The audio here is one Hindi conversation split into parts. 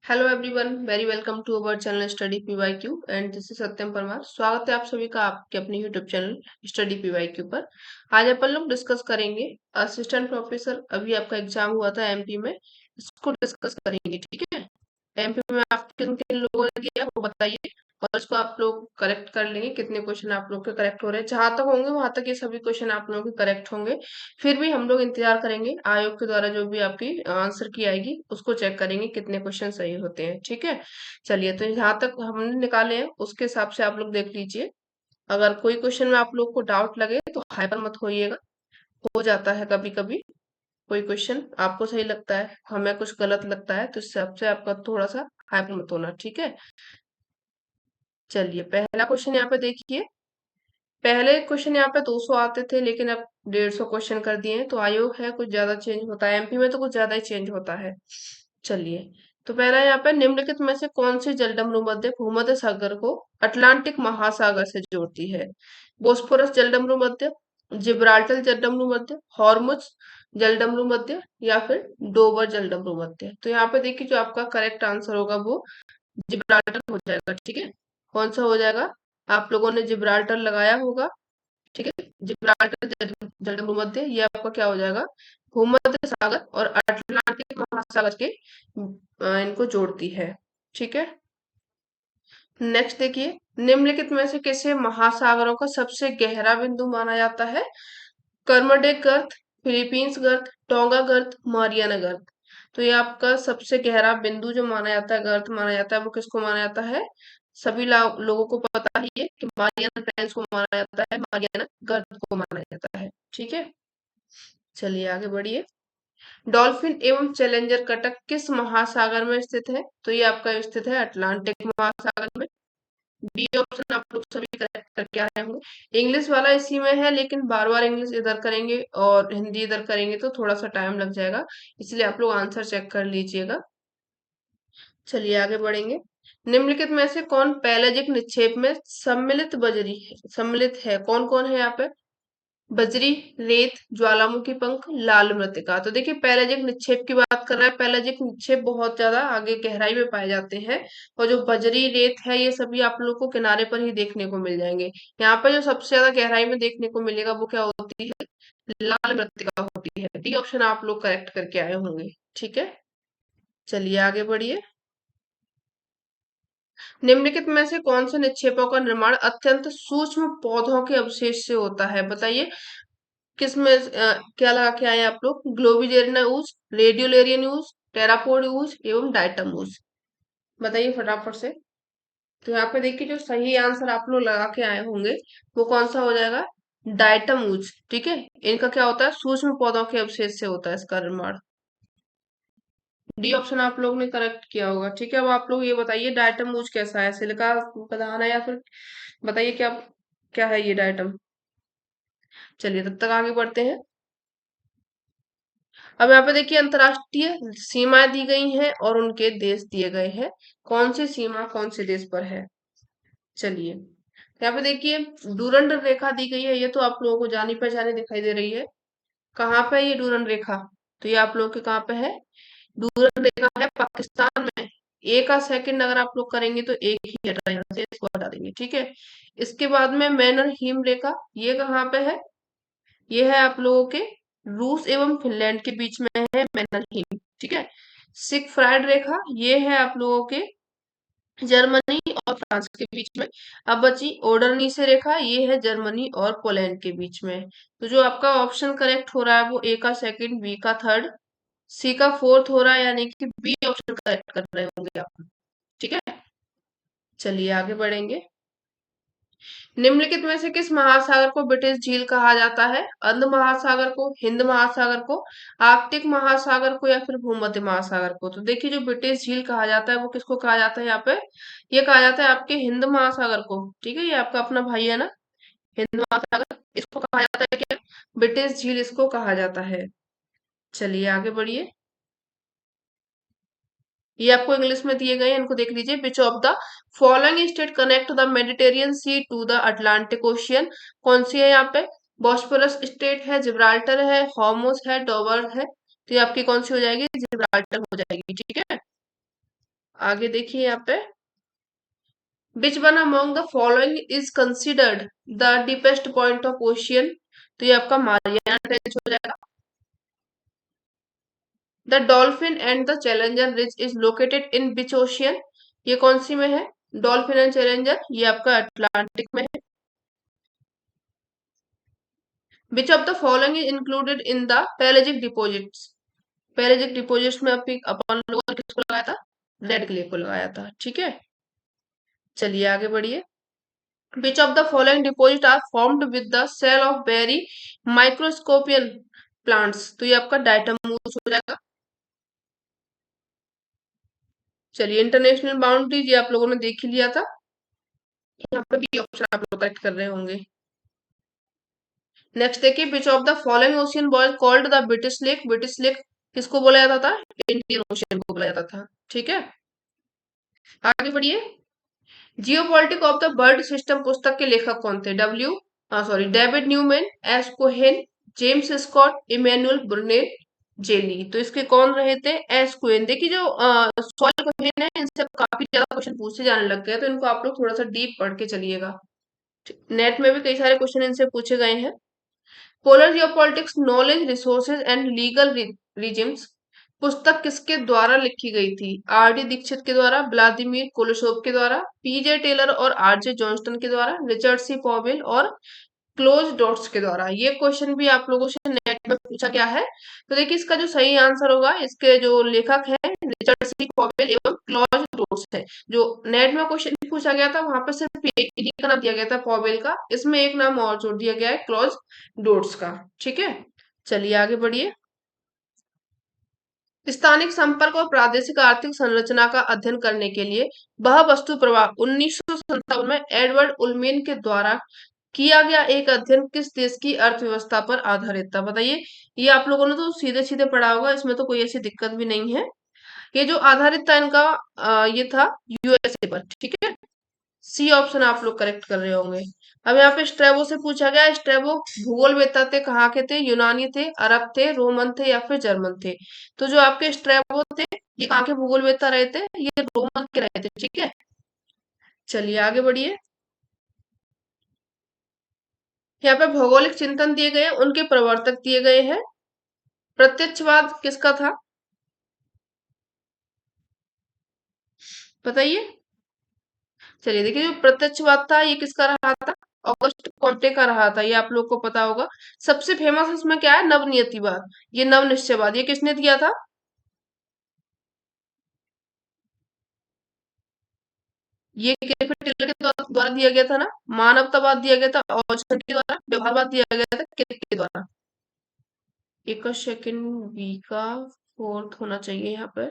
Hello everyone, very welcome to our channel study PYQ and this is Satyam Parmar. स्वागत है आप सभी का आपके अपने यूट्यूब चैनल स्टडी पीवाईक्यू पर। आज अपन लोग डिस्कस करेंगे असिस्टेंट प्रोफेसर। अभी आपका एग्जाम हुआ था एमपी में, इसको डिस्कस करेंगे। ठीक है, एमपी में आप किन किन लोगों ने दिया वो बताइए और इसको आप लोग करेक्ट कर लेंगे। कितने क्वेश्चन आप लोग के करेक्ट हो रहे हैं, जहां तक होंगे वहां तक ये सभी क्वेश्चन आप लोगों के करेक्ट होंगे। फिर भी हम लोग इंतजार करेंगे, आयोग के द्वारा जो भी आपकी आंसर की आएगी उसको चेक करेंगे कितने क्वेश्चन सही होते हैं। ठीक है, चलिए तो यहाँ तक हमने निकाले हैं उसके हिसाब से आप लोग देख लीजिए। अगर कोई क्वेश्चन में आप लोग को डाउट लगे तो हाइपर मत होइएगा, हो जाता है कभी कभी। कोई क्वेश्चन आपको सही लगता है, हमें कुछ गलत लगता है, तो इस हिसाब से आपका थोड़ा सा हाइपर मत होना। ठीक है, चलिए पहला क्वेश्चन यहाँ पे देखिए। पहले क्वेश्चन यहाँ पे 200 आते थे लेकिन अब 150 क्वेश्चन कर दिए हैं, तो आयोग है कुछ ज्यादा चेंज होता है, एमपी में तो कुछ ज्यादा ही चेंज होता है। चलिए, तो पहला यहाँ पे निम्नलिखित में से कौन सी जलडमरू मध्य भूमध्य सागर को अटलांटिक महासागर से जोड़ती है? बोस्फोरस जलडमरू मध्य, जिब्राल्टर जलडमरू मध्य, हॉर्मुज जलडमरू मध्य या फिर डोवर जलडमरू मध्य। तो यहाँ पे देखिए जो आपका करेक्ट आंसर होगा वो जिब्राल्टर हो जाएगा। ठीक है, कौन सा हो जाएगा? आप लोगों ने जिब्राल्टर लगाया होगा। ठीक है, जिब्राल्टर जल भूमध्य ये आपका क्या हो जाएगा? भूमध्य सागर और अटलांटिक महासागर के इनको जोड़ती है। ठीक है, नेक्स्ट देखिए। निम्नलिखित में से किसे महासागरों का सबसे गहरा बिंदु माना जाता है? कर्मडेक गर्त, फिलीपींस गर्त, टोंगा गर्त, मारियाना गर्त। तो ये आपका सबसे गहरा बिंदु जो माना जाता है, गर्त माना जाता है, वो किसको माना जाता है? सभी लोगों को पता ही है कि मारियाना ट्रायंगल को माना जाता है, मारियाना गर्त को माना जाता है। ठीक है, चलिए आगे बढ़िए। डॉल्फिन एवं चैलेंजर कटक किस महासागर में स्थित है? तो ये आपका स्थित है अटलांटिक महासागर में। बी ऑप्शन आप लोग सभी करेक्ट करके आए होंगे। इंग्लिश वाला इसी में है लेकिन बार बार इंग्लिश इधर करेंगे और हिंदी इधर करेंगे तो थोड़ा सा टाइम लग जाएगा, इसलिए आप लोग आंसर चेक कर लीजिएगा। चलिए आगे बढ़ेंगे। निम्नलिखित में से कौन पैलेजिक निक्षेप में सम्मिलित है? कौन कौन है यहाँ पे? बजरी, रेत, ज्वालामुखी पंख, लाल मृत्तिका। तो देखिए पैलाजिक निक्षेप की बात कर रहा है। पैलाजिक निक्षेप बहुत ज्यादा आगे गहराई में पाए जाते हैं और जो बजरी रेत है ये सभी आप लोग को किनारे पर ही देखने को मिल जाएंगे। यहाँ पे जो सबसे ज्यादा गहराई में देखने को मिलेगा वो क्या होती है? लाल मृत्तिका होती है। डी ऑप्शन आप लोग करेक्ट करके आए होंगे। ठीक है, चलिए आगे बढ़िए। निम्नलिखित में से कौन से निक्षेपों का निर्माण अत्यंत सूक्ष्म पौधों के अवशेष से होता है? बताइए किसमें क्या लगा के आए हैं आप लोग? ग्लोबिजेरिना ऊज, रेडियोलेरियन ऊज, टेरापोड ऊज एवं डाइटम ऊज। बताइए फटाफट से। तो यहाँ पे देखिए जो सही आंसर आप लोग लगा के आए होंगे वो कौन सा हो जाएगा? डाइटम ऊज। ठीक है, इनका क्या होता है? सूक्ष्म पौधों के अवशेष से होता है इसका निर्माण। डी ऑप्शन आप लोग ने करेक्ट किया होगा। ठीक है, अब आप लोग ये बताइए डाइटम ऊज कैसा है? सिलिका प्रधान है या फिर बताइए क्या क्या है ये डाइटम? चलिए तब तक आगे बढ़ते हैं। अब यहाँ पे देखिए अंतरराष्ट्रीय सीमाएं दी गई हैं और उनके देश दिए गए हैं। कौन सी सीमा कौन से देश पर है? चलिए यहाँ पे देखिए डूरंड रेखा दी गई है, ये तो आप लोगों को जानी पहचानी दिखाई दे रही है। कहाँ पे है ये डूरंड रेखा? तो ये आप लोगों के कहाँ पे है? डूरंड रेखा है पाकिस्तान में। एक का सेकंड अगर आप लोग करेंगे तो एक ही हटा, यहाँ से इसको हटा देंगे। ठीक है, इसके बाद में मैनर हिम रेखा, ये कहाँ पे है? ये है आप लोगों के रूस एवं फिनलैंड के बीच में है मैननहीम। ठीक है, सिक फ्राइड रेखा ये है आप लोगों के जर्मनी और फ्रांस के बीच में। अब बची ओडरनीसे रेखा, ये है जर्मनी और पोलैंड के बीच में। तो जो आपका ऑप्शन करेक्ट हो रहा है वो ए का सेकंड, बी का थर्ड, सी का फोर्थ हो रहा है, यानी कि बी ऑप्शन करेक्ट कर रहे होंगे आप। ठीक है, चलिए आगे बढ़ेंगे। निम्नलिखित में से किस महासागर को ब्रिटिश झील कहा जाता है? अंध महासागर को, हिंद महासागर को, आर्कटिक महासागर को या फिर भूमध्य महासागर को? तो देखिए जो ब्रिटिश झील कहा जाता है वो किसको कहा जाता है यहाँ पे? ये कहा जाता है आपके हिंद महासागर को। ठीक है, ये आपका अपना भाई है ना, हिंद महासागर, इसको कहा जाता है क्या? ब्रिटिश झील इसको कहा जाता है। चलिए आगे बढ़िए। ये आपको इंग्लिश में दिए गए हैं, इनको देख लीजिए। Which of the following strait connect the Mediterranean sea to the Atlantic ocean? कौन सी है यहाँ पे? बॉस्फोरस स्टेट है, जिब्राल्टर है, हॉर्मुज है, डोवर है, तो ये आपकी कौन सी हो जाएगी, जिब्राल्टर हो जाएगी। ठीक है, आगे देखिए यहाँ पे, which one among the following is considered the deepest point of ocean, तो ये आपका मारियाना ट्रेंच हो जाएगा। The dolphin and the challenger ridge is located in which ocean, ये कौन सी में है, डॉल्फिन एंड चैलेंजर, ये आपका अटलांटिक में है। Which of the following is included in the pelagic deposits, pelagic deposits में अपन लोगों ने किसको लगाया था, रेड क्ले को लगाया था। ठीक है, चलिए आगे बढ़िए। Which of the following deposit are formed with the cell of very microscopic plants, तो ये आपका डायटमूस हो जाएगा। चलिए, इंटरनेशनल बाउंड्रीज ये आप लोगों ने देख ही लिया था, यहाँ पे भी ऑप्शन आप लोग करेक्ट कर रहे होंगे। नेक्स्ट देखिए, विच of the following ocean was called the British lake, British lake किसको बोला जाता था, इंडियन ओशियन को बोला जाता था। ठीक है, आगे बढ़िए। Geopolitic of the bird system पुस्तक के लेखक कौन थे, David Newman, S Cohen, James Scott, Emmanuel Brunet, Jelly, तो इसके कौन रहे थे, एस कोहेन। देखिए जो सॉइल कोहेन है, इनसे काफी ज्यादा क्वेश्चन पूछे जाने लग गए, तो इनको आप लोग थोड़ा सा डीप पढ़ के चलिएगा, नेट में भी कई सारे क्वेश्चन इनसे पूछे गए हैं। Polar geopolitics knowledge resources and legal regimes पुस्तक किसके द्वारा लिखी गई थी, आर डी दीक्षित के द्वारा, व्लादिमीर कोलोसोव के द्वारा, पीजे टेलर और आर जे जॉनस्टन के द्वारा, रिचर्ड सी पॉवेल और क्लोज डॉट्स के द्वारा। ये क्वेश्चन भी आप लोगों से नेट में पूछा गया है, तो देखिए इसका जो सही आंसर होगा, इसके जो लेखक है रिचर्ड सी पॉवेल एवं क्लोज डॉट्स है। जो नेट में क्वेश्चन पूछा गया था वहां पर सिर्फ एक का नाम दिया गया था पॉवेल का, इसमें एक नाम और जोड़ दिया गया है क्लोज डॉट्स का। ठीक है, चलिए आगे बढ़िए। स्थानिक संपर्क और प्रादेशिक आर्थिक संरचना का अध्ययन करने के लिए वह वस्तु प्रवाह 1957 में एडवर्ड उल्मेन के द्वारा किया गया एक अध्ययन किस देश की अर्थव्यवस्था पर आधारित था, बताइए। ये आप लोगों ने तो सीधे सीधे पढ़ा होगा, इसमें तो कोई ऐसी दिक्कत भी नहीं है। ये जो आधारित था इनका, ये था यूएसए पर। ठीक है, सी ऑप्शन आप लोग करेक्ट कर रहे होंगे। अब यहाँ पे स्ट्रेबो से पूछा गया, स्ट्रेबो भूगोलवेत्ता थे, कहाँ के थे, यूनानी थे, अरब थे, रोमन थे या फिर जर्मन थे, तो जो आपके स्ट्रेबो थे ये कहाँ के भूगोलवेत्ता रहे थे, ये रोमन के रहे थे। ठीक है, चलिए आगे बढ़िए। यहाँ पे भौगोलिक चिंतन दिए गए हैं, उनके प्रवर्तक दिए गए हैं। प्रत्यक्षवाद किसका था, बताइए। चलिए देखिए, जो प्रत्यक्षवाद था ये किसका रहा था, ऑगस्ट कॉन्टे का रहा था, ये आप लोग को पता होगा। सबसे फेमस इसमें क्या है, नवनियतिवाद, ये नवनिश्चयवाद, ये किसने दिया था, ये केफे टेलर के द्वारा दिया गया था ना। मानवतावाद दिया गया था ऑल्सन के द्वारा, व्यवहारवाद दिया गया था किसके के द्वारा, एक सेकंड, बी का फोर्थ होना चाहिए यहाँ पे।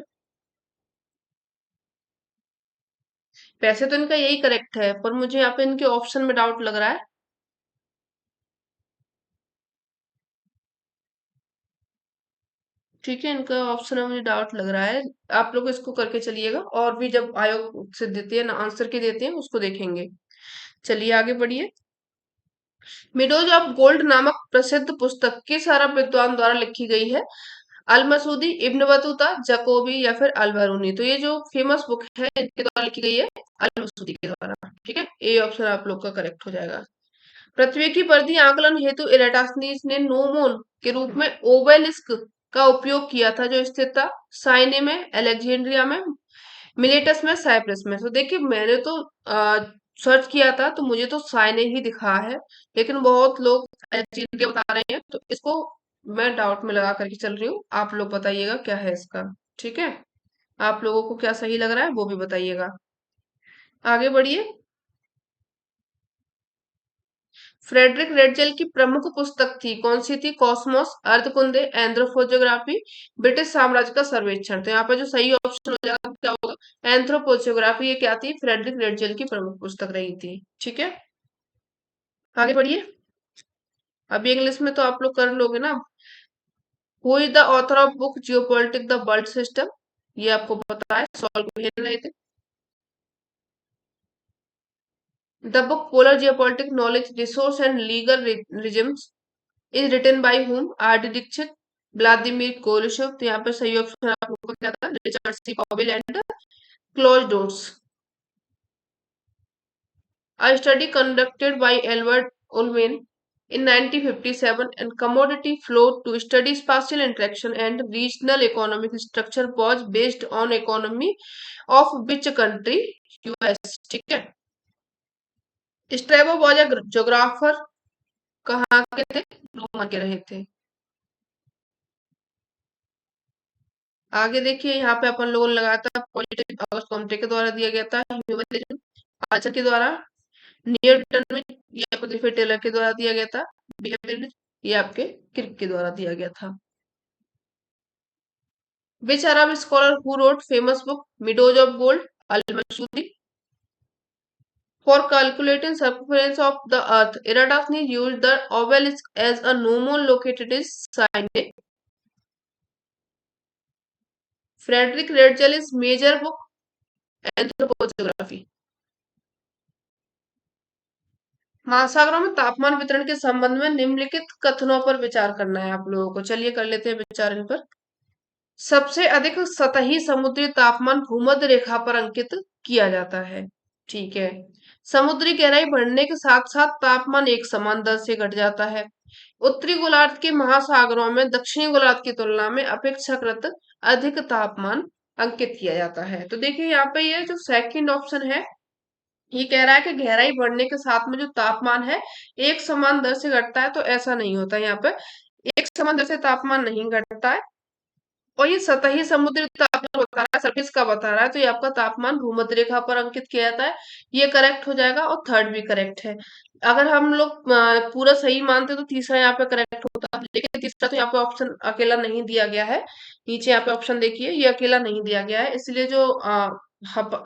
वैसे तो इनका यही करेक्ट है, पर मुझे यहाँ पे इनके ऑप्शन में डाउट लग रहा है। ठीक है, इनका ऑप्शन में मुझे डाउट लग रहा है, आप लोग इसको करके चलिएगा, और भी जब आयोग से देते हैं ना आंसर के देते हैं उसको देखेंगे। चलिए आगे बढ़िए। मिडोज ऑफ गोल्ड नामक प्रसिद्ध पुस्तक किस अरब विद्वान द्वारा लिखी गई है, अल मसूदी, इब्न बतूता, जकोबी या फिर अल बरूनी, तो ये जो फेमस बुक है इनके द्वारा लिखी गई है अल मसूदी के द्वारा। ठीक है, ए ऑप्शन आप लोग का करेक्ट हो जाएगा। पृथ्वी की परिधि आकलन हेतु इराटोस्थेनीज ने नोमोन के रूप में ओबेलिस्क का उपयोग किया था, जो स्थित था साइने में, अलेक्जेंड्रिया में, मिलेटस में, साइप्रस में। तो देखिए मैंने तो सर्च किया था तो मुझे तो साइने ही दिखा है, लेकिन बहुत लोग अलेक्जेंड्रिया के बता रहे हैं, तो इसको मैं डाउट में लगा करके चल रही हूँ, आप लोग बताइएगा क्या है इसका। ठीक है, आप लोगों को क्या सही लग रहा है वो भी बताइएगा। आगे बढ़िए। फ्रेडरिक रेडजेल की प्रमुख पुस्तक थी, कौन सी थी, कॉस्मोस, अर्धकुंदे, एंथ्रोपोजियोग्राफी, ब्रिटिश साम्राज्य का सर्वेक्षण। तो यहाँ पे जो सही ऑप्शन हो जाएगा वो क्या होगा, एंथ्रोपोजियोग्राफी, ये क्या थी, फ्रेडरिक रेडजेल की प्रमुख पुस्तक रही थी। ठीक है, आगे बढ़िए। अभी इंग्लिश में तो आप लोग कर लोगे ना। Who is the author of book geopolitic the world system, ये आपको पता है, सॉल्व खेल रहे थे। The book polar geopolitic knowledge resource and legal regimes is written by whom, R D Dikshit, Vladimir Kolosov. तो यहाँ पे सही ऑप्शन आप लोगों को क्या था, Richard C Coville and close doors. A study conducted by Albert Ullman in 1957 and commodity flow to study spatial interaction and regional economic structure was based on economy of which country? US। ठीक है। स्ट्रेबो वॉज ए जोग्राफर, कहाँ के थे? रोम के रहे थे। आगे देखिए यहाँ पे अपन लोगों ने लगाया था पॉजिटिव, अगस्त कॉम्टे के द्वारा दिया गया था। ह्यूमन आर्चर के द्वारा, न्यूटन में ये आपको ग्रिफिथ टेलर के द्वारा दिया गया था। बिहेवियर ये आपके क्रिक के द्वारा दिया गया था। Which Arab scholar who wrote famous book meadows of gold? Al Masudi. For calculating circumference of the earth Eratosthenes used the obelisk as a gnomon located is Sinai। Friedrich Ratzel is major book anthropogeography. महासागरों में तापमान वितरण के संबंध में निम्नलिखित कथनों पर विचार करना है आप लोगों को। चलिए कर लेते हैं विचार इन पर। सबसे अधिक सतही समुद्री तापमान भूमध्य रेखा पर अंकित किया जाता है। ठीक है। समुद्री गहराई बढ़ने के साथ साथ तापमान एक समान दर से घट जाता है। उत्तरी गोलार्ध के महासागरों में दक्षिणी गोलार्ध की तुलना में अपेक्षाकृत अधिक तापमान अंकित किया जाता है। तो देखिए यहाँ पे ये जो सेकंड ऑप्शन है, ये कह रहा है कि गहराई बढ़ने के साथ में जो तापमान है एक समान दर से घटता है। तो ऐसा नहीं होता, यहाँ पे एक समान दर से तापमान नहीं घटता है। और ये सतही समुद्री तापमान बता रहा है, सरफेस का बता रहा है, तो ये आपका तापमान भूमध्य रेखा पर अंकित किया जाता है। ये करेक्ट हो जाएगा और थर्ड भी करेक्ट है। अगर हम लोग पूरा सही मानते तो तीसरा यहाँ पे करेक्ट होता, लेकिन तीसरा तो यहाँ पे ऑप्शन अकेला नहीं दिया गया है। नीचे यहाँ पे ऑप्शन देखिए, ये अकेला नहीं दिया गया है, इसलिए जो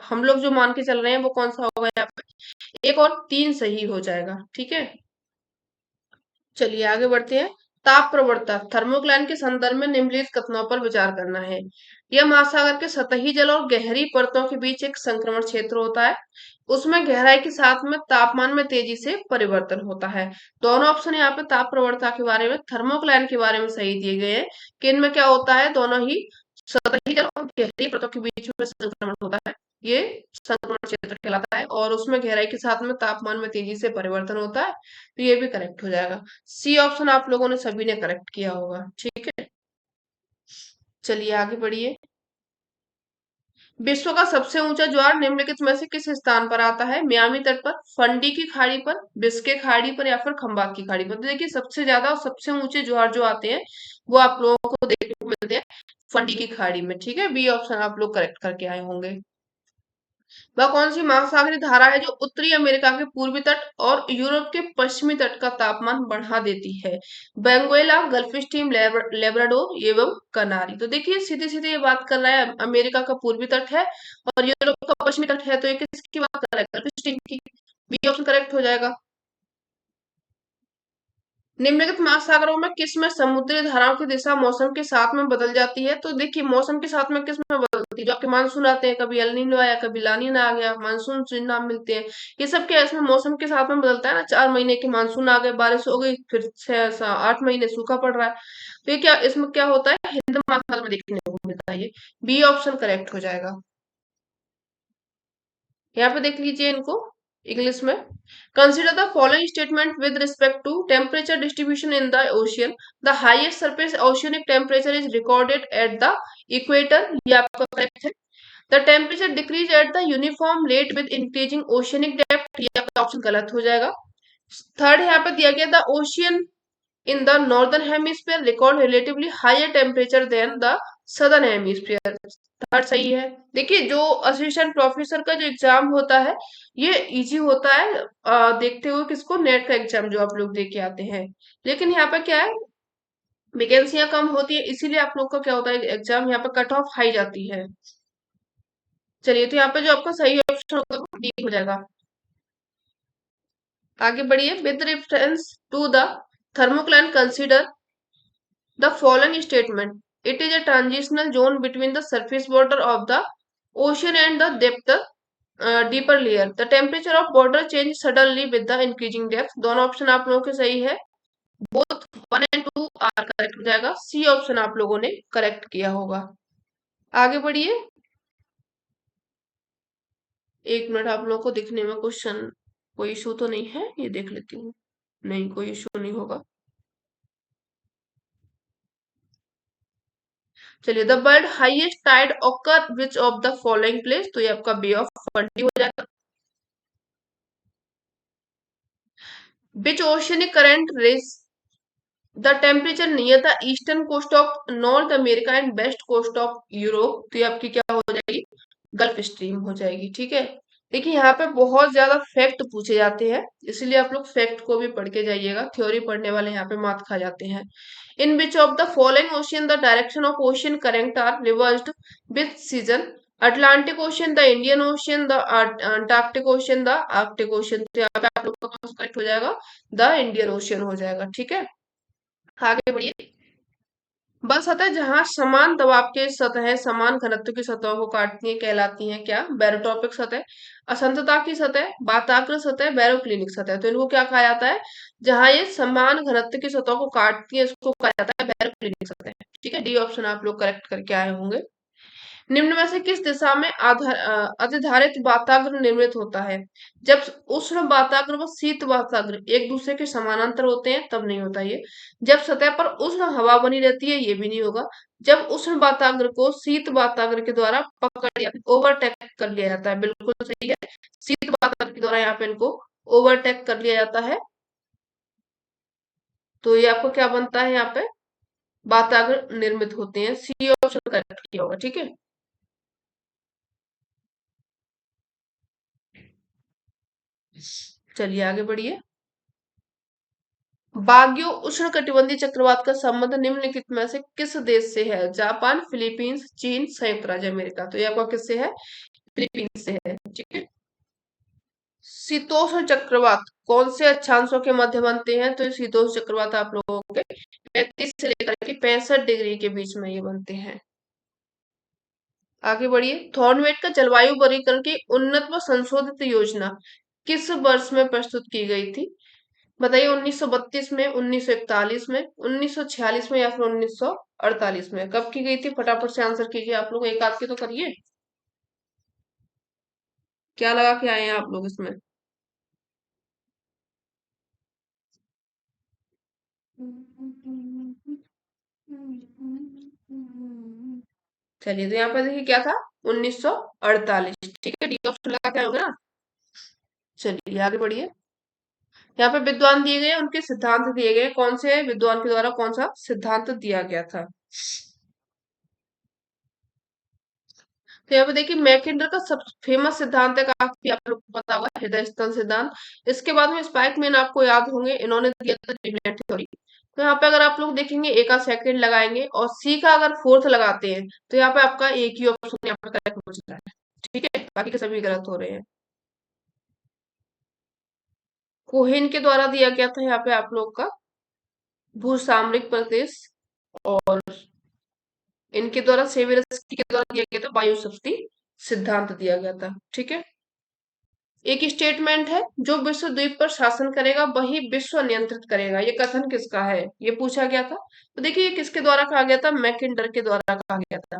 हम लोग जो मान के चल रहे हैं वो कौन सा होगा यहाँ पे, एक और तीन सही हो जाएगा। ठीक है, चलिए आगे बढ़ते हैं। ताप प्रवणता थर्मोक्लाइन के संदर्भ में निम्नलिखित कथनों पर विचार करना है। यह महासागर के सतही जल और गहरी परतों के बीच एक संक्रमण क्षेत्र होता है। उसमें गहराई के साथ में तापमान में तेजी से परिवर्तन होता है। दोनों ऑप्शन यहाँ पे ताप प्रवणता के बारे में, थर्मोक्लाइन के बारे में सही दिए गए हैं कि इनमें क्या होता है, दोनों ही सतही जल और गहरी परतों के बीच में संक्रमण होता है। ये संक्रमण क्षेत्र कहलाता है और उसमें गहराई के साथ में तापमान में तेजी से परिवर्तन होता है। तो ये भी करेक्ट हो जाएगा। सी ऑप्शन आप लोगों ने सभी ने करेक्ट किया होगा। ठीक है, चलिए आगे बढ़िए। विश्व का सबसे ऊंचा ज्वार निम्नलिखित में से किस स्थान पर आता है? मियामी तट पर, फंडी की खाड़ी पर, बिस्के खाड़ी पर, या फिर खंबात की खाड़ी पर। तो देखिए सबसे ज्यादा और सबसे ऊंचे ज्वार जो आते हैं वो आप लोगों को देखने को मिलते हैं फंडी की खाड़ी में। ठीक है, बी ऑप्शन आप लोग करेक्ट करके आए होंगे। वह कौन सी महासागरीय धारा है जो उत्तरी अमेरिका के पूर्वी तट और यूरोप के पश्चिमी तट का तापमान बढ़ा देती है? बेंगुएला, गल्फ स्ट्रीम, लेब्राडोर एवं कनारी। तो देखिए सीधे सीधे ये बात कर रहा है अमेरिका का पूर्वी तट है और यूरोप का पश्चिमी तट है, तो ये किसकी बात कर रहा है? गल्फ स्ट्रीम की। बी ऑप्शन करेक्ट हो जाएगा। निम्नलिखित महासागरों में किस में समुद्री धाराओं की दिशा मौसम के साथ में बदल जाती है? तो देखिए मौसम के साथ में किस में बदलती है, जो आपके मानसून आते हैं, कभी एल नीनो आया, कभी ला नीना आ गया, मानसून से नाम मिलते हैं। ये सब क्या इसमें मौसम के साथ में बदलता है ना, 4 महीने के मानसून आ गए, बारिश हो गई, फिर 6 8 महीने सूखा पड़ रहा है। तो ये क्या इसमें क्या होता है, हिंद महासागर में देखने को मिलता है। ये बी ऑप्शन करेक्ट हो जाएगा। यहाँ पे देख लीजिए इनको इंग्लिश में। Consider the following statement with respect to temperature distribution in the ocean. The highest surface oceanic temperature is recorded at the equator. ये आपका करेक्ट है। The temperature decrease at the uniform rate with increasing oceanic depth. ये आपका ऑप्शन गलत हो जाएगा। थर्ड यहाँ पे दिया गया the ocean in the northern hemisphere record relatively higher temperature than the southern hemisphere। Third सही है। देखिए जो असिस्टेंट प्रोफेसर का जो एग्जाम होता है ये इजी होता है, देखते हुए किसको, नेट का एग्जाम जो आप लोग दे के आते हैं। लेकिन यहाँ पे क्या है, वैकेंसियां कम होती है, इसीलिए आप लोग का क्या होता है एग्जाम यहाँ पे कट ऑफ हाई जाती है। चलिए तो यहाँ पे जो आपका सही ऑप्शन होगा वो डी हो जाएगा। आगे बढ़िए। With reference to the thermocline consider the following statement. It is a transitional zone between the surface water of the ocean and the depth deeper layer. The temperature of water change suddenly with the increasing depth। दोनों ऑप्शन आप लोगों के सही है। बोथ 1 and 2 आर करेक्ट हो जाएगा। सी ऑप्शन आप लोगों ने करेक्ट किया होगा। आगे बढ़िए। 1 मिनट, आप लोगों को दिखने में क्वेश्चन कोई इशू तो नहीं है, ये देख लेती हूँ। नहीं, कोई इशू नहीं होगा। चलिए, the world highest tide occur which of the following place, तो ये आपका बे ऑफ फंडी हो जाएगा। Which oceanic current raise the temperature near the eastern coast of north America and west coast of Europe, तो ये आपकी क्या हो जाएगी, गल्फ स्ट्रीम हो जाएगी। ठीक है। देखिए, यहाँ पे बहुत ज्यादा फैक्ट पूछे जाते हैं, इसलिए आप लोग फैक्ट को भी पढ़ के जाइएगा। थ्योरी पढ़ने वाले यहाँ पे मात खा जाते हैं। In which of the following ocean the direction of ocean current are reversed with season, Atlantic ocean, the Indian ocean, the Antarctic ocean, the Arctic ocean, तो यहाँ पे आप लोग का करेक्ट हो जाएगा, द इंडियन ओशियन हो जाएगा। ठीक है। आगे बढ़िए। बल सतह जहां समान दबाव के सतह समान घनत्व की सतहों को काटती हैं कहलाती हैं क्या, बैरोट्रॉपिक सतह, असंतता की सतह, बाताग्र सतह, बैरोक्लिनिक सतह, तो इनको क्या कहा जाता है, जहां ये समान घनत्व की सतहों को काटती है इसको कहा जाता है बैरोक्लिनिक सतह। ठीक है, डी ऑप्शन आप लोग करेक्ट करके आए होंगे। निम्न में से किस दिशा में अतिधारित वाताग्र निर्मित होता है, जब उष्ण वाताग्र व शीत वाताग्र एक दूसरे के समानांतर होते हैं तब नहीं होता ये। जब सतह पर उष्ण हवा बनी रहती है ये भी नहीं होगा। जब उष्ण वाताग्र को शीत वाताग्र के द्वारा पकड़ लिया, ओवरटेक कर लिया जाता है, बिल्कुल सही है। शीत वाताग्र के द्वारा यहाँ पे इनको ओवरटेक कर लिया जाता है, तो ये आपको क्या बनता है, यहाँ पे वाताग्र निर्मित होते हैं। सी ऑप्शन करेक्ट किया होगा। ठीक है। चलिए आगे बढ़िए। बाग्यो उष्णकटिबंधीय चक्रवात का संबंध निम्नलिखित में से किस देश से है, जापान, फिलीपींस, चीन, संयुक्त राज्य अमेरिका, तो ये आपका किससे है, फिलीपींस से है। ठीक है। शीतोष्ण चक्रवात कौन से अक्षांशों के मध्य बनते हैं, तो ये शीतोष्ण चक्रवात आप लोगों के 35 से लेकर के 65 डिग्री के बीच में ये बनते हैं। आगे बढ़िए। थॉर्नवेट का जलवायु वर्गीकरण की उन्नत व संशोधित योजना किस वर्ष में प्रस्तुत की गई थी, बताइए। 1932 में, 1941 में, 1946 में, या फिर 1948 में, कब की गई थी, फटाफट से आंसर कीजिए। आप लोग एक आध के तो करिए। क्या लगा के आए हैं आप लोग इसमें। चलिए, तो यहाँ पर देखिए क्या था, 1948। ठीक है, डी ऑप्शन लगा के आए होंगे ना। चलिए आगे बढ़िए। यहाँ पे विद्वान दिए गए, उनके सिद्धांत दिए गए, कौन से विद्वान के द्वारा कौन सा सिद्धांत दिया गया था। तो यहाँ पे देखिए, मैकेंडर का सब फेमस सिद्धांत है, काफी आप लोग को पता होगा, हृदय स्तंभ सिद्धांत। इसके बाद में स्पाइकमैन आपको याद होंगे, इन्होंने दिया था ड्रिबलेट थ्योरी। तो यहाँ पे अगर आप लोग देखेंगे एक आध सेकंड लगाएंगे और सी का अगर फोर्थ लगाते हैं तो यहाँ पे आपका एक ही ऑप्शन यहाँ पे करेक्ट हो जाता है। ठीक है, बाकी के सभी गलत हो रहे हैं। कोहेन के द्वारा दिया गया था यहाँ पे आप लोग का भूसामरिक प्रदेश, और इनके द्वारा सेवेरस्की के द्वारा दिया गया था वायु शक्ति सिद्धांत दिया गया था। ठीक है। एक स्टेटमेंट है, जो विश्व द्वीप पर शासन करेगा वही विश्व नियंत्रित करेगा, ये कथन किसका है, ये पूछा गया था। तो देखिए ये किसके द्वारा कहा गया था, मैकिंडर के द्वारा कहा गया था।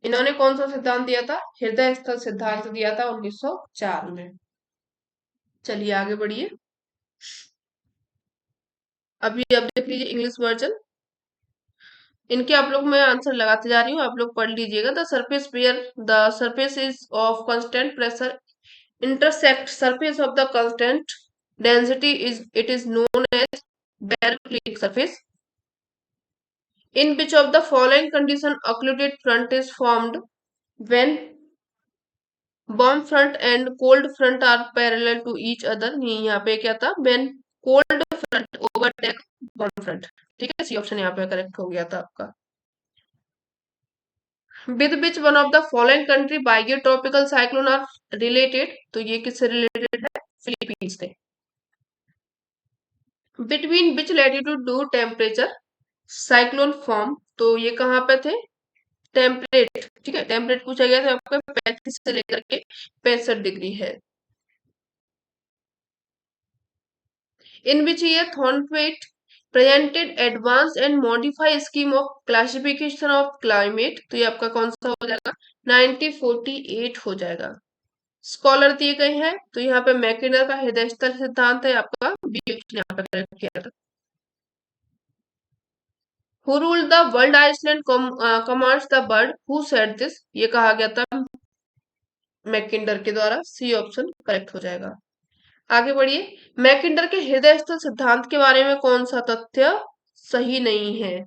इन्होंने कौन सा सिद्धांत दिया था, हृदय स्थल सिद्धांत दिया था 1904 में। चलिए आगे बढ़िए। अभी अब देख लीजिए इंग्लिश वर्जन। इनके आप लोग मैं आंसर लगाते जा रही हूँ, आप लोग पढ़ लीजिएगा। The surface is of constant pressure intersect surface of the constant density is it is known as parabolic surface, in which of the following condition occluded front is formed when warm front and cold front are parallel to each other। यहाँ पे क्या था, when cold front overtake warm front। ठीक है, सी ऑप्शन यहाँ पे करेक्ट हो गया था आपका। with which one of the following country biotropical cyclone are related, तो ये किससे रिलेटेड है, फिलीपींस से। Between which latitude do temperature cyclone form, तो ये कहाँ पे थे, टेम्परेट। ठीक है, टेम्परेट पूछा गया था आपका 35 से लेकर के 65 डिग्री है। In which year Thornthwaite presented advance and modified scheme of classification of climate, तो ये आपका कौन सा हो जाएगा? 1948 हो जाएगा। स्कॉलर दिए गए हैं, तो यहाँ पे मैकेंडर का हृदय स्थल सिद्धांत है आपका, बी ऑप्शन यहाँ पे करेक्ट किया था। Who rule the world island commands the world, who said this, ये कहा गया था मैकेंडर के द्वारा, सी ऑप्शन करेक्ट हो जाएगा। आगे बढ़िए, मैकेंडर के हृदय स्थल सिद्धांत के बारे में कौन सा तथ्य सही नहीं है?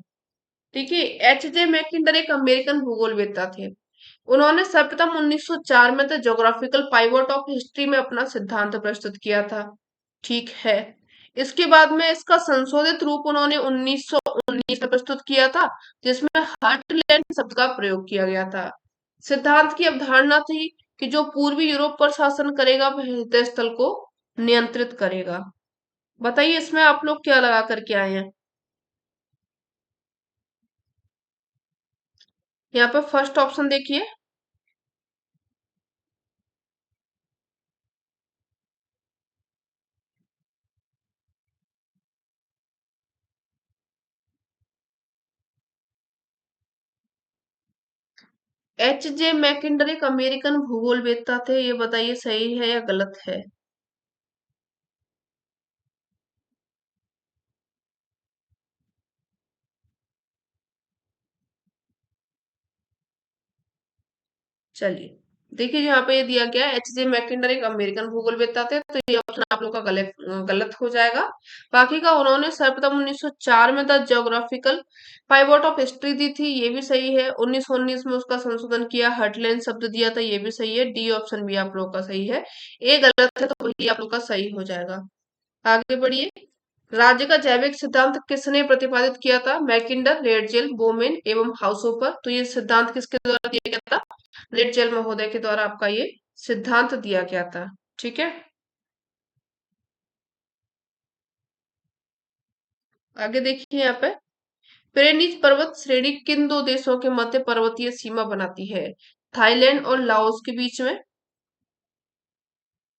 ठीक है, एच जे मैकेंडर एक अमेरिकन भूगोलवेत्ता थे। उन्होंने सर्वप्रथम 1904 में the geographical pivot of history में अपना सिद्धांत प्रस्तुत किया था। ठीक है, इसके बाद में इसका संशोधित रूप उन्होंने 1919 में प्रस्तुत किया था, जिसमें हार्टलैंड शब्द का प्रयोग किया गया था। सिद्धांत की अवधारणा थी कि जो पूर्वी यूरोप पर शासन करेगा वह हृदय स्थल को नियंत्रित करेगा। बताइए इसमें आप लोग क्या लगा करके आए हैं? यहाँ पे फर्स्ट ऑप्शन देखिए, एच जे मैकिंडर एक अमेरिकन भूगोलवेत्ता थे, ये बताइए सही है या गलत है? चलिए, देखिए यहाँ पे ये दिया गया है एच जे मैकिंडर एक अमेरिकन भूगोलवेत्ता थे, तो ये ऑप्शन आप लोग का गलत गलत हो जाएगा। बाकी का उन्होंने सर्वप्रथम 1904 में the geographical pivot of history दी थी, ये भी सही है। 1919 में उसका संशोधन किया, हर्टलैंड शब्द दिया था, ये भी सही है। डी ऑप्शन भी आप लोग का सही है। ए गलत है, तो वही आप लोग का सही हो जाएगा। आगे बढ़िए, राज्य का जैविक सिद्धांत किसने प्रतिपादित किया था? मैकिंडर, रेडजेल, बोमेन एवं हाउसहोफर, तो ये सिद्धांत किसके द्वारा दिया गया था? रेडजेल महोदय के द्वारा आपका ये सिद्धांत दिया गया था। ठीक है, आगे देखिए यहाँ पे, पिरेनीज पर्वत श्रेणी किन दो देशों के मध्य पर्वतीय सीमा बनाती है? थाईलैंड और लाओस के बीच में,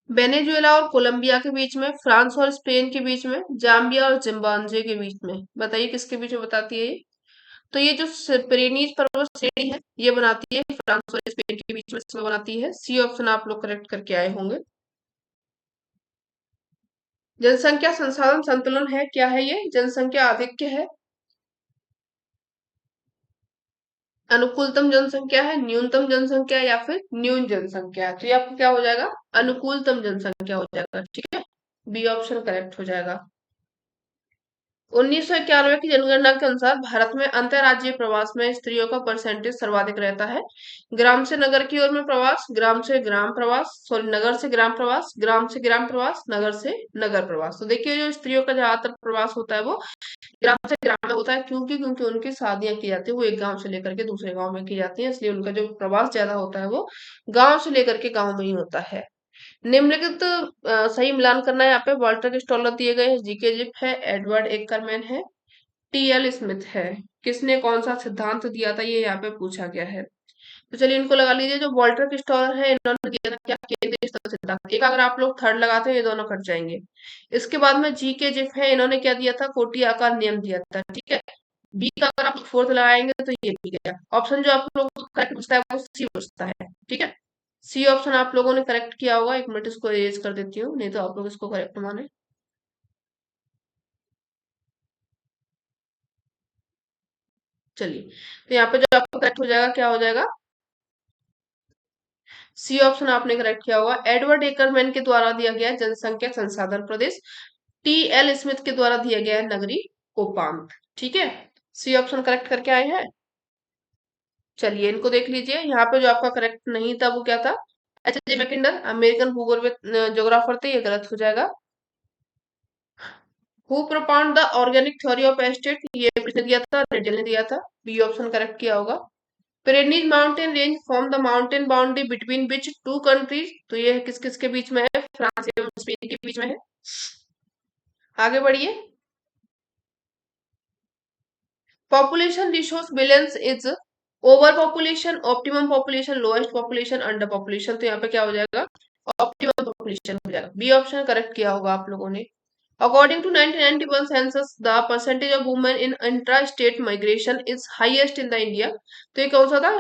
वेनेजुएला और कोलंबिया के बीच में, फ्रांस और स्पेन के बीच में, जाम्बिया और जिम्बाब्वे के बीच में। बताइए किसके बीच में बताती है ये? तो ये जो पिरेनीज पर्वत श्रेणी है, ये बनाती है फ्रांस और स्पेन के बीच में सीमा बनाती है। सी ऑप्शन आप लोग करेक्ट करके आए होंगे। जनसंख्या संसाधन संतुलन है, क्या है ये? जनसंख्या आधिक्य है, अनुकूलतम जनसंख्या है, न्यूनतम जनसंख्या या फिर न्यून जनसंख्या है? तो ये आपको क्या हो जाएगा? अनुकूलतम जनसंख्या हो जाएगा। ठीक है, बी ऑप्शन करेक्ट हो जाएगा। 1991 की जनगणना के अनुसार भारत में अंतरराज्यीय प्रवास में स्त्रियों का परसेंटेज सर्वाधिक रहता है। ग्राम से नगर की ओर में प्रवास, ग्राम से ग्राम प्रवास, सॉरी नगर से ग्राम प्रवास, ग्राम से ग्राम प्रवास, नगर से नगर प्रवास। तो देखिए जो स्त्रियों का ज्यादातर प्रवास होता है वो ग्राम से ग्राम में होता है। क्योंकि उनकी शादियां की जाती है वो एक गांव से लेकर के दूसरे गांव में की जाती है, इसलिए उनका जो प्रवास ज्यादा होता है वो गांव से लेकर के गांव में ही होता है। निम्नलिखित सही मिलान करना है। यहाँ पे वॉल्टर क्रिस्टोलर दिए गए हैं, जीके जिप है, एडवर्ड एक्करमैन है, टी एल स्मिथ है। किसने कौन सा सिद्धांत दिया था, ये यहाँ पे पूछा गया है। तो चलिए इनको लगा लीजिए। जो वॉल्टर क्रिस्टोलर है इन्होंने दिया था क्या? केंद्रीय स्तर सिद्धांत। एक अगर आप लोग थर्ड लगाते हैं ये दोनों कट जाएंगे। इसके बाद में जी के जिफ है, इन्होंने क्या दिया था? कोटि आकार नियम दिया था। ठीक है, बी का अगर आप फोर्थ लगाएंगे तो ये भी गया। ऑप्शन जो आप लोगों को करेक्ट बचता है वो सी बचता है। ठीक है, सी ऑप्शन आप लोगों ने करेक्ट किया होगा। एक मिनट इसको इरेज कर देती हूँ, नहीं तो आप लोग इसको करेक्ट माने। चलिए, तो यहाँ पे जो आपका करेक्ट हो जाएगा क्या हो जाएगा? सी ऑप्शन आपने करेक्ट किया होगा। एडवर्ड एकरमैन के द्वारा दिया गया है जनसंख्या संसाधन प्रदेश, टी एल स्मिथ के द्वारा दिया गया है नगरी उपांत। ठीक है, सी ऑप्शन करेक्ट करके आए हैं। चलिए इनको देख लीजिए, यहाँ पे जो आपका करेक्ट नहीं था वो क्या था? एच जे मैकिंडर अमेरिकन भूगोल ज्योग्राफर थे, ये गलत हो जाएगा। Who प्रोपाउंड the organic theory of estate, ये किसने दिया था? रेडल ने दिया था। बी ऑप्शन करेक्ट किया होगा। Pyrenees mountain range form the mountain boundary between which two countries, तो ये किस किस के बीच में है? फ्रांस एवं स्पेन के बीच में है। आगे बढ़िए, population resource balance is over population, optimum population, lowest population, under population. तो यहाँ पे क्या हो जाएगा? ऑप्टिमम पॉपुलेशन हो जाएगा। बी ऑप्शन करेक्ट किया होगा आप लोगों ने। According to 1991 census, the percentage of women in intra-state migration is highest in the India. तो ये कौन सा था?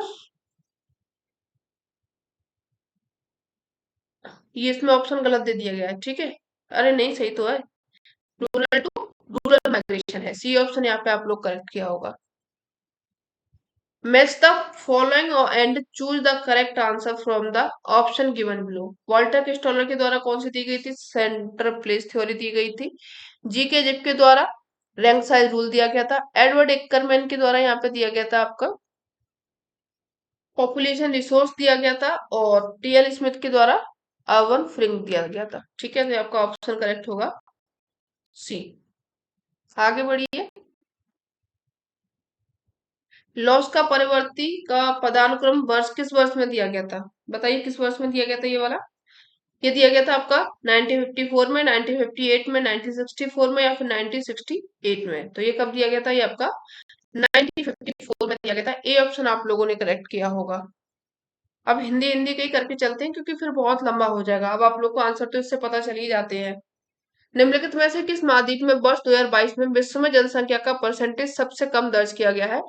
ये इसमें ऑप्शन गलत दे दिया गया है, ठीक है। अरे नहीं, सही तो है। रूरल टू रूरल माइग्रेशन है, सी ऑप्शन यहाँ पे आप लोग करेक्ट किया होगा। Match the following and choose the correct answer from the option given below. Walter Christaller के द्वारा कौन सी दी गई थी? सेंटर प्लेस थ्योरी दी गई थी। जी के जिप के द्वारा रैंक साइज रूल दिया गया था। एडवर्ड एक्करमैन के द्वारा यहाँ पे दिया गया था आपका पॉपुलेशन रिसोर्स दिया गया था। और टीएल स्मिथ के द्वारा अर्बन फ्रिंग दिया गया था, ठीक है। तो आपका ऑप्शन करेक्ट होगा सी। आगे बढ़िए। लॉस का परिवर्ती का पदानुक्रम वर्ष किस वर्ष में दिया गया था? बताइए किस वर्ष में दिया गया था ये वाला? ये दिया गया था आपका 1954 में, 1958 में, 1964 में या फिर 1968 में। तो ये कब दिया गया था? ये आपका 1954 में दिया गया था। ए ऑप्शन आप लोगों ने करेक्ट किया होगा। अब हिंदी हिंदी के ही करके चलते हैं क्योंकि फिर बहुत लंबा हो जाएगा। अब आप लोग को आंसर तो इससे पता चल ही जाते हैं। निम्नलिखित में से किस महाद्वीप में वर्ष 2022 में विश्व में जनसंख्या का परसेंटेज सबसे कम दर्ज किया गया है?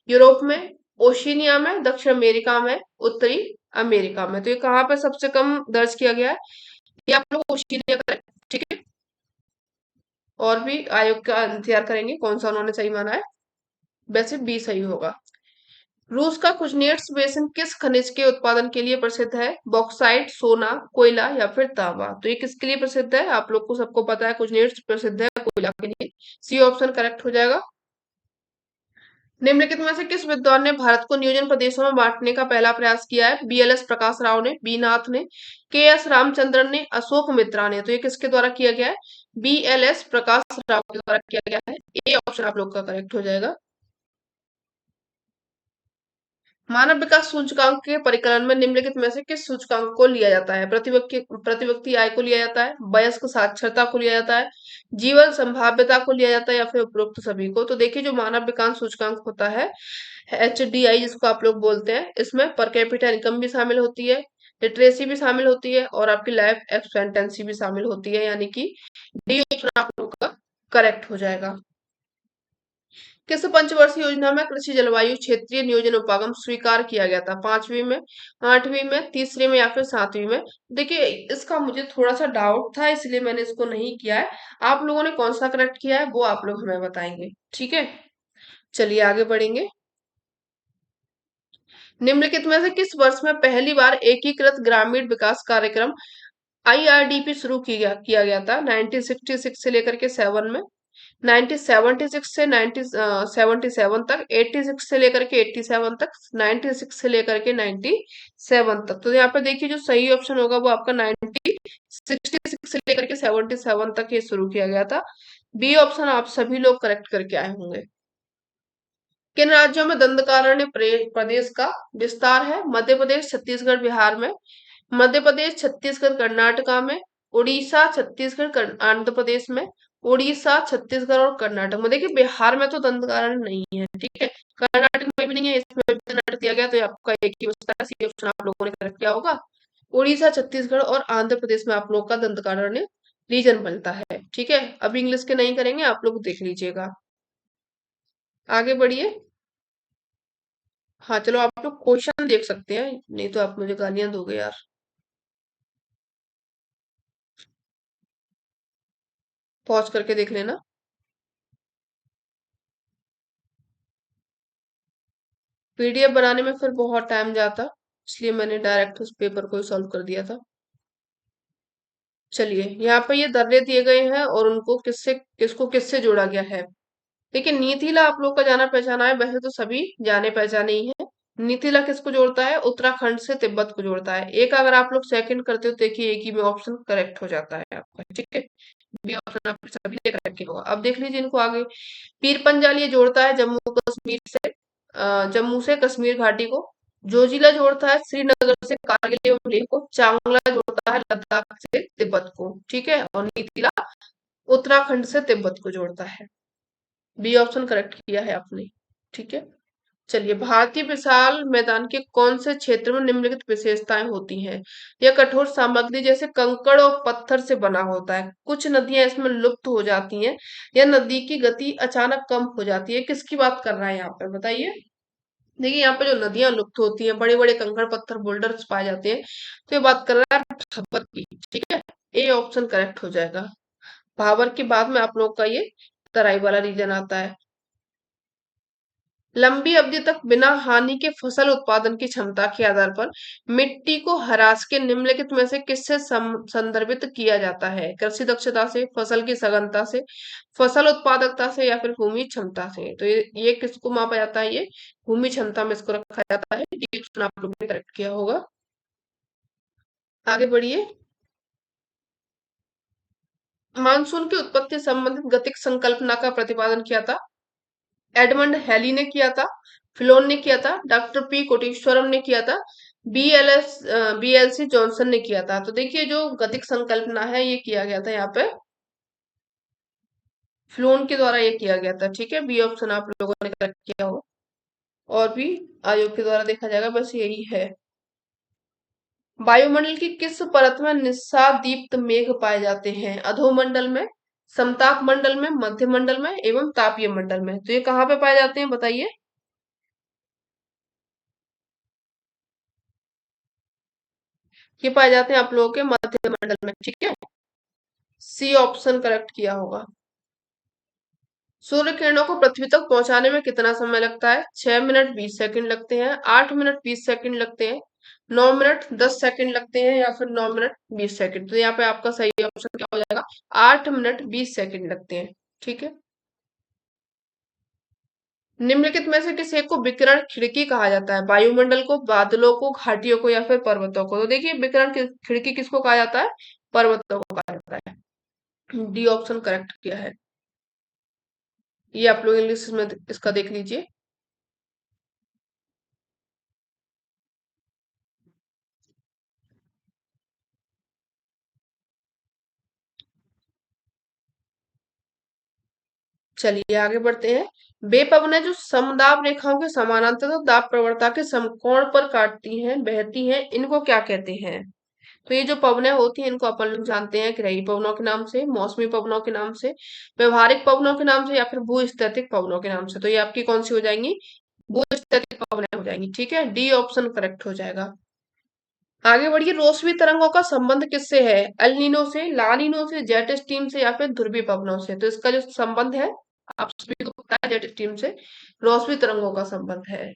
यूरोप में, ओशिनिया में, दक्षिण अमेरिका में, उत्तरी अमेरिका में। तो ये कहाँ पे सबसे कम दर्ज किया गया है? ये आप लोग ओशिनिया करें, ठीक है। और भी आयोग का इंतजार करेंगे कौन सा उन्होंने सही माना है। वैसे बी सही होगा। रूस का कुजनेट्स बेसिन किस खनिज के उत्पादन के लिए प्रसिद्ध है? बॉक्साइट, सोना, कोयला या फिर तांबा। तो ये किसके लिए प्रसिद्ध है? आप लोग को सबको पता है कुजनेट्स प्रसिद्ध है कोयला के लिए। सी ऑप्शन करेक्ट हो जाएगा। निम्नलिखित में से किस विद्वान ने भारत को नियोजन प्रदेशों में बांटने का पहला प्रयास किया है? बीएलएस प्रकाश राव ने, बी नाथ ने, के एस रामचंद्रन ने, अशोक मित्रा ने। तो ये किसके द्वारा किया गया है? बीएलएस प्रकाश राव के द्वारा किया गया है। ए ऑप्शन आप लोग का करेक्ट हो जाएगा। मानव विकास सूचकांक के परिकलन में निम्नलिखित में से किस सूचकांक को लिया जाता है? प्रतिव्यक्ति आय को लिया जाता है, वयस्क साक्षरता को लिया जाता है, जीवन संभाव्यता को लिया जाता है या फिर उपरोक्त सभी को। तो देखिए जो मानव विकास सूचकांक होता है HDI जिसको आप लोग बोलते हैं, इसमें पर कैपिटा इनकम भी शामिल होती है, लिटरेसी भी शामिल होती है और आपकी लाइफ एक्सपेक्टेंसी भी शामिल होती है, यानी कि डी ऑप्शन आप लोग का करेक्ट हो जाएगा। किस पंचवर्षीय योजना में कृषि जलवायु क्षेत्रीय नियोजन उपागम स्वीकार किया गया था? 5वीं में, 8वीं में, तीसरी में या फिर 7वीं में? देखिए इसका मुझे थोड़ा सा डाउट था इसलिए मैंने इसको नहीं किया है। आप लोगों ने कौन सा करेक्ट किया है वो आप लोग हमें बताएंगे, ठीक है। चलिए आगे बढ़ेंगे। निम्नलिखित में से किस वर्ष में पहली बार एकीकृत ग्रामीण विकास कार्यक्रम IRDP शुरू किया गया था? 1966 से लेकर के 7 में, 1976 से 1977 तक, 86 से लेकर के 87 तक, 96 से लेकर के 97 तक। तो यहाँ पे देखिए जो सही ऑप्शन होगा वो आपका 1966 से लेकर के 77 तक ये शुरू किया गया था। बी ऑप्शन आप सभी लोग करेक्ट करके आए होंगे। किन राज्यों में दंडकारण्य प्रदेश का विस्तार है? मध्य प्रदेश, छत्तीसगढ़, बिहार में, मध्य प्रदेश, छत्तीसगढ़, कर्नाटका में, उड़ीसा, छत्तीसगढ़, आंध्र प्रदेश में, उड़ीसा, छत्तीसगढ़ और कर्नाटक में। देखिए बिहार में तो दंडकारण्य नहीं है, ठीक है। कर्नाटक में भी नहीं है, इसमें भी कर्नाटक दिया गया तो आपका एक ही बचता है। सी ऑप्शन आप लोगों ने करेक्ट किया होगा। उड़ीसा, छत्तीसगढ़ और आंध्र प्रदेश में आप लोग का दंडकारण्य रीजन बनता है, ठीक है। अब इंग्लिश के नहीं करेंगे, आप लोग देख लीजिएगा। आगे बढ़िए। हाँ चलो आप लोग क्वेश्चन देख सकते हैं, नहीं तो आप मुझे गालियां दोगे यार। पॉज करके देख लेना। पीडीएफ बनाने में फिर बहुत टाइम जाता, इसलिए मैंने डायरेक्ट उस पेपर को ही सॉल्व कर दिया था। चलिए यहाँ पे ये दर्रे दिए गए हैं और उनको किसको किससे जोड़ा गया है। देखिए नीतिला आप लोग का जाना पहचाना है, वैसे तो सभी जाने पहचाने ही है। नीतिला किसको जोड़ता है? उत्तराखंड से तिब्बत को जोड़ता है। एक अगर आप लोग सेकंड करते हो तो देखिए एक ही में ऑप्शन करेक्ट हो जाता है आपका, ठीक है। बी ऑप्शन आप सभी ने करेक्ट होगा। अब देख लीजिए इनको आगे। पीर पंजाल ये जोड़ता है जम्मू से कश्मीर घाटी को। जोजिला जोड़ता है श्रीनगर से कारगिल एवं लेह को। चांगला जोड़ता है लद्दाख से तिब्बत को, ठीक है। और नीतिला उत्तराखंड से तिब्बत को जोड़ता है। बी ऑप्शन करेक्ट किया है आपने, ठीक है। चलिए, भारतीय विशाल मैदान के कौन से क्षेत्र में निम्नलिखित विशेषताएं होती हैं? यह कठोर सामग्री जैसे कंकड़ और पत्थर से बना होता है। कुछ नदियां इसमें लुप्त हो जाती हैं। यह नदी की गति अचानक कम हो जाती है। किसकी बात कर रहा है यहाँ पर, बताइए। देखिए, यहाँ पे जो नदियां लुप्त होती हैं, बड़े बड़े कंकड़ पत्थर बोल्डर्स पाए जाते हैं, तो ये बात कर रहा है भाबर की। ठीक है, ए ऑप्शन करेक्ट हो जाएगा। भाबर के बाद में आप लोग का ये तराई वाला रीजन आता है। लंबी अवधि तक बिना हानि के फसल उत्पादन की क्षमता के आधार पर मिट्टी को ह्रास के निम्नलिखित में से किससे संदर्भित किया जाता है? कृषि दक्षता से, फसल की सघनता से, फसल उत्पादकता से, या फिर भूमि क्षमता से? तो ये किसको मापा जाता है? ये भूमि क्षमता में इसको रखा जाता है। ये ऑप्शन आप लोगों ने करेक्ट किया होगा। आगे बढ़िए। मानसून की उत्पत्ति से संबंधित गतिक संकल्पना का प्रतिपादन किया था। एडमंड हैली ने किया था, फिलोन ने किया था, डॉक्टर पी कोटेश्वरम ने किया था, बीएलसी जॉनसन ने किया था। तो देखिए, जो गतिक संकल्पना है ये किया गया था यहाँ पे फ्लोन के द्वारा ये किया गया था। ठीक है, बी ऑप्शन आप लोगों ने करेक्ट किया हो। और भी आयोग के द्वारा देखा जाएगा, बस यही है। वायुमंडल की किस परत में निस्सादीप्त मेघ पाए जाते हैं? अधोमंडल में, समताप मंडल में, मध्य मंडल में एवं तापीय मंडल में? तो ये कहाँ पे पाए जाते हैं, बताइए। ये पाए जाते हैं आप लोगों के मध्य मंडल में। ठीक है, सी ऑप्शन करेक्ट किया होगा। सूर्य किरणों को पृथ्वी तक पहुंचाने में कितना समय लगता है? 6 मिनट 20 सेकंड लगते हैं, 8 मिनट 20 सेकंड लगते हैं, 9 मिनट 10 सेकंड लगते हैं, या फिर 9 मिनट 20 सेकंड? तो यहाँ पे आपका सही ऑप्शन क्या हो जाएगा? 8 मिनट 20 सेकंड लगते हैं। ठीक है, निम्नलिखित में से किस एक को विकिरण खिड़की कहा जाता है? वायुमंडल को, बादलों को, घाटियों को, या फिर पर्वतों को? तो देखिए, विकिरण खिड़की किसको कहा जाता है? पर्वतों को कहा जाता है। डी ऑप्शन करेक्ट किया है। ये आप लोग इंग्लिश में इसका देख लीजिए। चलिए आगे बढ़ते हैं। बेपवनें जो समदाब रेखाओं के समानांतर और दाब प्रवणता के समकोण पर काटती हैं, बहती हैं, इनको क्या कहते हैं? तो ये जो पवनें होती हैं, इनको अपन लोग जानते हैं ग्रही पवनों के नाम से, मौसमी पवनों के नाम से, व्यवहारिक पवनों के नाम से, या फिर भूस्थितिक पवनों के नाम से। तो ये आपकी कौन सी हो जाएंगी? भूस्थितिक पवनें हो जाएंगी। ठीक है, डी ऑप्शन करेक्ट हो जाएगा। आगे बढ़िए। रोशनी तरंगों का संबंध किससे है? अल नीनो से, ला नीनो से, जेट स्ट्रीम से, या फिर ध्रुवीय पवनों से? तो इसका जो संबंध है, आप सभी को पता है, जेट स्ट्रीम से रोशनी तरंगों का संबंध है।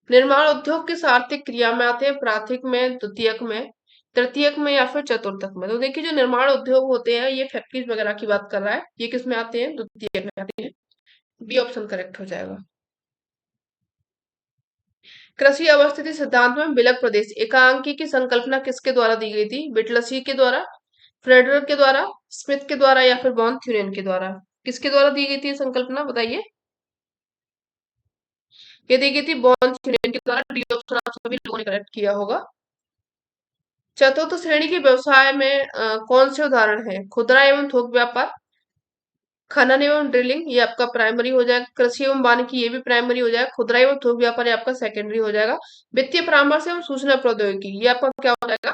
निर्माण उद्योग किस आर्थिक क्रिया में आते हैं? प्राथमिक में, द्वितीयक में, तृतीयक में, या फिर चतुर्थक में? तो देखिए, जो निर्माण उद्योग होते हैं, ये फैक्ट्रीज वगैरह की बात कर रहा है, ये किस में आते हैं? द्वितीयक में आते हैं। बी ऑप्शन करेक्ट हो जाएगा। कृषि अवस्थिति सिद्धांत में बिलक प्रदेश एकांकी की संकल्पना किसके द्वारा दी गई थी? बिटलसी के द्वारा, फ्रेडरिक के द्वारा, स्मिथ के द्वारा, या फिर बॉन थ्यूरिन के द्वारा? किसके द्वारा दी गई थी ये संकल्पना, बताइए। ये दी गई थी बॉन थ्यूरिन के द्वारा। डी ऑप्शन आप सभी लोगों ने करेक्ट किया होगा। चतुर्थ श्रेणी के व्यवसाय में कौन से उदाहरण है? खुदरा एवं थोक व्यापार, खनन एवं ड्रिलिंग, ये आपका प्राइमरी हो जाएगा। कृषि एवं वानिकी, ये भी प्राइमरी हो जाएगा। खुदरा एवं थोक व्यापार, ये आपका सेकेंडरी हो जाएगा। वित्तीय परामर्श एवं सूचना प्रौद्योगिकी, ये आपका क्या हो जाएगा?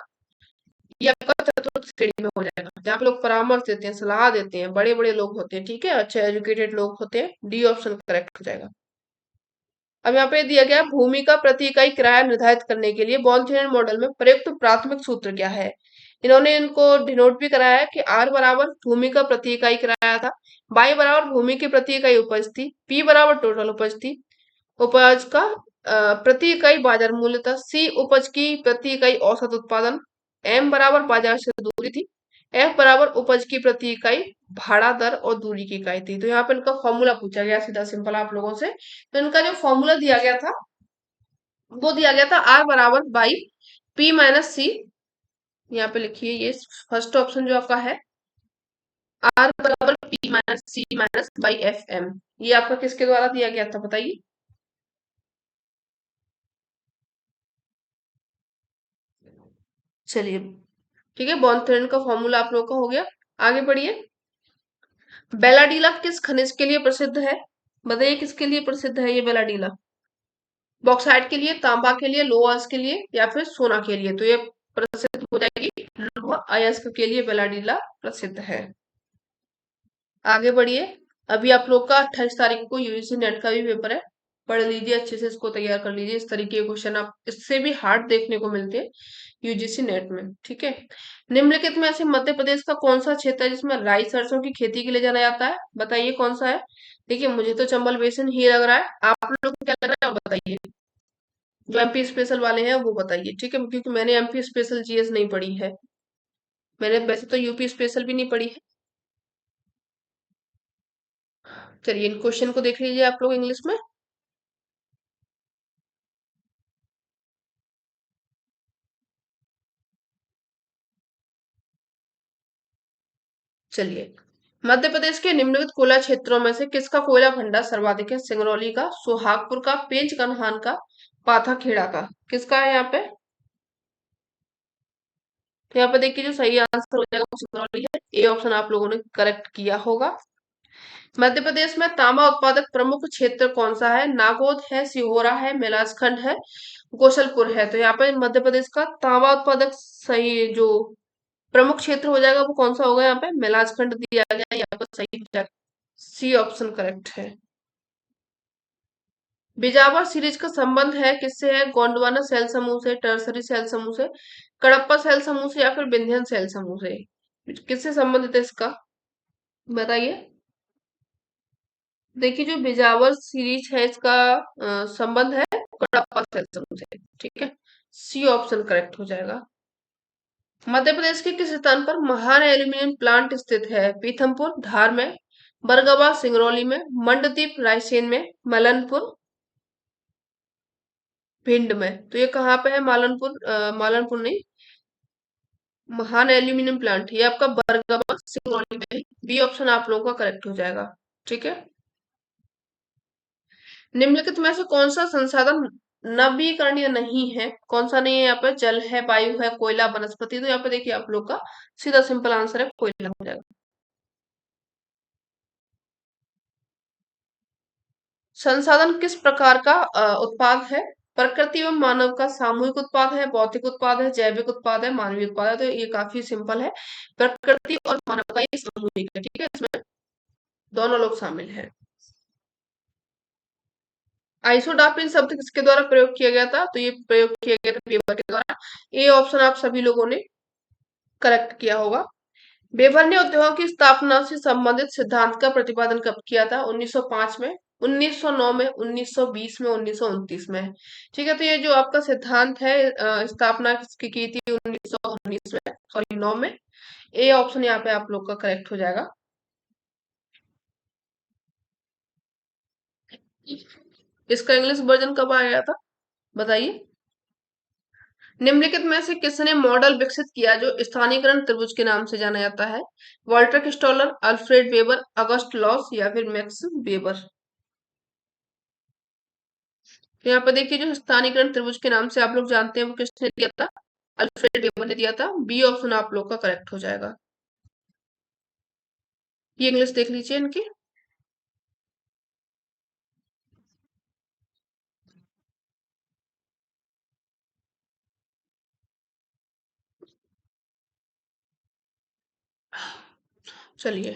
ये आपका चतुर्थ श्रेणी में हो जाएगा, जहाँ पे लोग परामर्श देते हैं, सलाह देते हैं, बड़े बड़े लोग होते हैं। ठीक है, अच्छे एजुकेटेड लोग होते हैं। डी ऑप्शन करेक्ट हो जाएगा। अब यहाँ पे दिया गया भूमि का प्रति इकाई किराया निर्धारित करने के लिए बॉन्थियन मॉडल में प्रयुक्त प्राथमिक सूत्र क्या है? इन्होंने इनको डिनोट भी कराया है कि आर बराबर भूमि का प्रति इकाई किराया था, बाई बराबर भूमि की प्रति इकाई उपज थी, पी बराबर टोटल उपज थी, उपज का प्रति इकाई बाजार मूल्य था, सी उपज की प्रति इकाई औसत उत्पादन, एम बराबर बाजार से दूरी थी, एफ बराबर उपज की प्रति इकाई भाड़ा दर और दूरी की इकाई थी। तो यहाँ पे इनका फॉर्मूला पूछा गया सीधा सिंपल आप लोगों से। तो इनका जो फॉर्मूला दिया गया था, वो दिया गया था आर बराबर बाई पी माइनस सी। यहाँ पे लिखिए, ये फर्स्ट ऑप्शन जो आपका है, आर बराबर P minus C minus by F M. ये आपका किसके द्वारा दिया गया था, बताइए। चलिए, ठीक है, बॉन्ड का फॉर्मूला आप लोगों का हो गया। आगे बढ़िए। बेलाडीला किस खनिज के लिए प्रसिद्ध है? बताइए किसके लिए प्रसिद्ध है ये बेलाडीला? बॉक्साइट के लिए, तांबा के लिए, लोहा के लिए या फिर सोना के लिए? तो ये प्रसिद्ध हो जाएगी लोहा अयस्क के लिए बेलाडीला प्रसिद्ध है। आगे बढ़िए। अभी आप लोग का 28 तारीख को यूजीसी नेट का भी पेपर है। पढ़ लीजिए अच्छे से, इसको तैयार कर लीजिए। इस तरीके के क्वेश्चन आप इससे भी हार्ड देखने को मिलते हैं यूजीसी नेट में, ठीक है। निम्नलिखित में से मध्य प्रदेश का कौन सा क्षेत्र है जिसमें राई सरसों की खेती के लिए जाना जाता है? बताइए कौन सा है। देखिए मुझे तो चंबल बेसिन ही लग रहा है, आप लोग को क्या लग रहा है और बताइए। जो एमपी स्पेशल वाले हैं वो बताइए, ठीक है, क्योंकि मैंने एमपी स्पेशल जीएस नहीं पढ़ी है। मैंने वैसे तो यूपी स्पेशल भी नहीं पढ़ी है। चलिए इन क्वेश्चन को देख लीजिए आप लोग इंग्लिश में। चलिए, मध्य प्रदेश के निम्नलिखित कोयला क्षेत्रों में से किसका कोयला भंडार सर्वाधिक है? सिंगरौली का, सुहागपुर का, पेंच गन्हान का, पाथाखेड़ा का? किसका है यहाँ पे? तो यहाँ पे देखिए जो सही आंसर हो जाएगा वो सिंगरौली है। ए ऑप्शन आप लोगों ने करेक्ट किया होगा। मध्य प्रदेश में तांबा उत्पादक प्रमुख क्षेत्र कौन सा है? नागौद है, सिहोरा है, मेलाजखंड है, गोसलपुर है? तो यहाँ पे मध्य प्रदेश का तांबा उत्पादक सही जो प्रमुख क्षेत्र हो जाएगा वो कौन सा होगा? यहाँ पे मेलाजखंड दिया गया, यहाँ पर सही हो जाएगा। सी ऑप्शन करेक्ट है। बिजावर सीरीज का संबंध है किससे है? गोंडवाना सेल समूह से, टर्सरी सेल समूह से, कडप्पा सेल समूह से या फिर विंध्यन सेल समूह से? किससे संबंधित है इसका? बताइए। देखिए जो बिजावर सीरीज है इसका संबंध है कडप्पा सेल समूह से, ठीक है। सी ऑप्शन करेक्ट हो जाएगा। मध्य प्रदेश के किस स्थान पर महान एल्यूमिनियम प्लांट स्थित है? पीथमपुर, धार में, बरगवा सिंगरौली में, मंडदीप रायसेन में, मलनपुर भिंड में? तो ये कहाँ पे है? मालनपुर मालनपुर नहीं, महान एल्यूमिनियम प्लांट ये आपका बरगवा सिंगरौली में है। बी ऑप्शन आप लोगों का करेक्ट हो जाएगा, ठीक है। निम्नलिखित में से कौन सा संसाधन नवीकरणीय नहीं है? कौन सा नहीं है? यहाँ पे जल है, वायु है, कोयला, वनस्पति। तो यहाँ पे देखिए आप लोग का सीधा सिंपल आंसर है कोयला हो जाएगा। संसाधन किस प्रकार का उत्पाद है? प्रकृति एवं मानव का सामूहिक उत्पाद है, भौतिक उत्पाद है, जैविक उत्पाद है, मानवीय उत्पाद है? तो ये काफी सिंपल है, प्रकृति और मानव का ये सामूहिक है, ठीक है, इसमें दोनों लोग शामिल हैं। आइसोडार्पिन शब्द किसके द्वारा प्रयोग किया गया था? तो ये प्रयोग किया गया था वेबर के द्वारा। ए ऑप्शन आप सभी लोगों ने करेक्ट किया होगा। वेबर ने उद्योगों की स्थापना से संबंधित सिद्धांत का प्रतिपादन कब किया था? 1905 में, 1909 में, 1920 में, 1929 में? ठीक है, तो ये जो आपका सिद्धांत है स्थापना किसकी की थी? 1919 में, सॉरी 9 में। ए ऑप्शन यहाँ पे आप लोग का करेक्ट हो जाएगा। इसका इंग्लिश वर्जन कब आया था? बताइए। निम्नलिखित में से किसने मॉडल विकसित किया जो स्थानीयकरण त्रिभुज के नाम से जाना जाता है? Walter Christaller, Alfred Weber, August Losch या फिर मैक्स वेबर? तो यहाँ पर देखिए जो स्थानीयकरण त्रिभुज के नाम से आप लोग जानते हैं वो किसने दिया था? अल्फ्रेड वेबर ने दिया था। बी ऑप्शन आप लोग का करेक्ट हो जाएगा। ये इंग्लिश देख लीजिए इनकी। चलिए,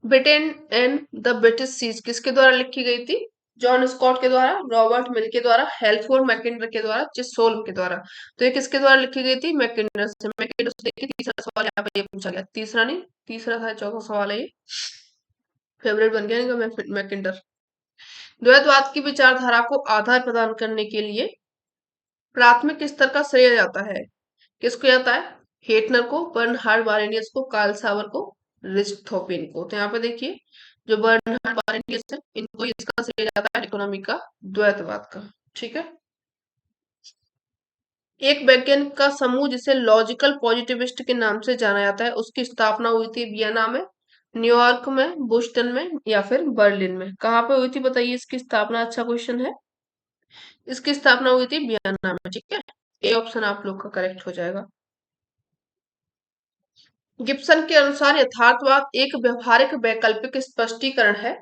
Britain and the British seas किसके द्वारा लिखी गई थी? जॉन स्कॉट के द्वारा, रॉबर्ट मिल के द्वारा, हेल्फोर्ड मैकिंडर के द्वारा, चिसोल्म के द्वारा? तो ये किसके द्वारा लिखी गई थी? मैकिंडर से। मैकिंडर से देखिए तीसरा सवाल यहाँ पे ये पूछा गया, तीसरा नहीं, तीसरा था, चौथा सवाल है ये। फेवरेट बन गया इनका मैकिंडर। द्वैतवाद की विचारधारा को आधार प्रदान करने के लिए प्राथमिक स्तर का श्रेय जाता है किसको? जाता है हेटनर को, बर्नहार्ड बारेनियस को, कार्ल सावर को, रिच्थोफिन को? तो यहाँ पे देखिए जो बर्नहार्ड बारेनियस है इनको इसका श्रेय जाता है इकोनॉमी का, द्वैतवाद का, ठीक है। एक वैज्ञानिक का समूह जिसे लॉजिकल पॉजिटिविस्ट के नाम से जाना जाता है उसकी स्थापना हुई थी वियना में, न्यूयॉर्क में, बोस्टन में या फिर बर्लिन में? कहाँ पे हुई थी बताइए इसकी स्थापना? अच्छा क्वेश्चन है। इसकी स्थापना हुई थी वियना में, ठीक है। ए ऑप्शन आप लोग का करेक्ट हो जाएगा। गिब्सन के अनुसार यथार्थवाद एक व्यवहारिक वैकल्पिक स्पष्टीकरण है।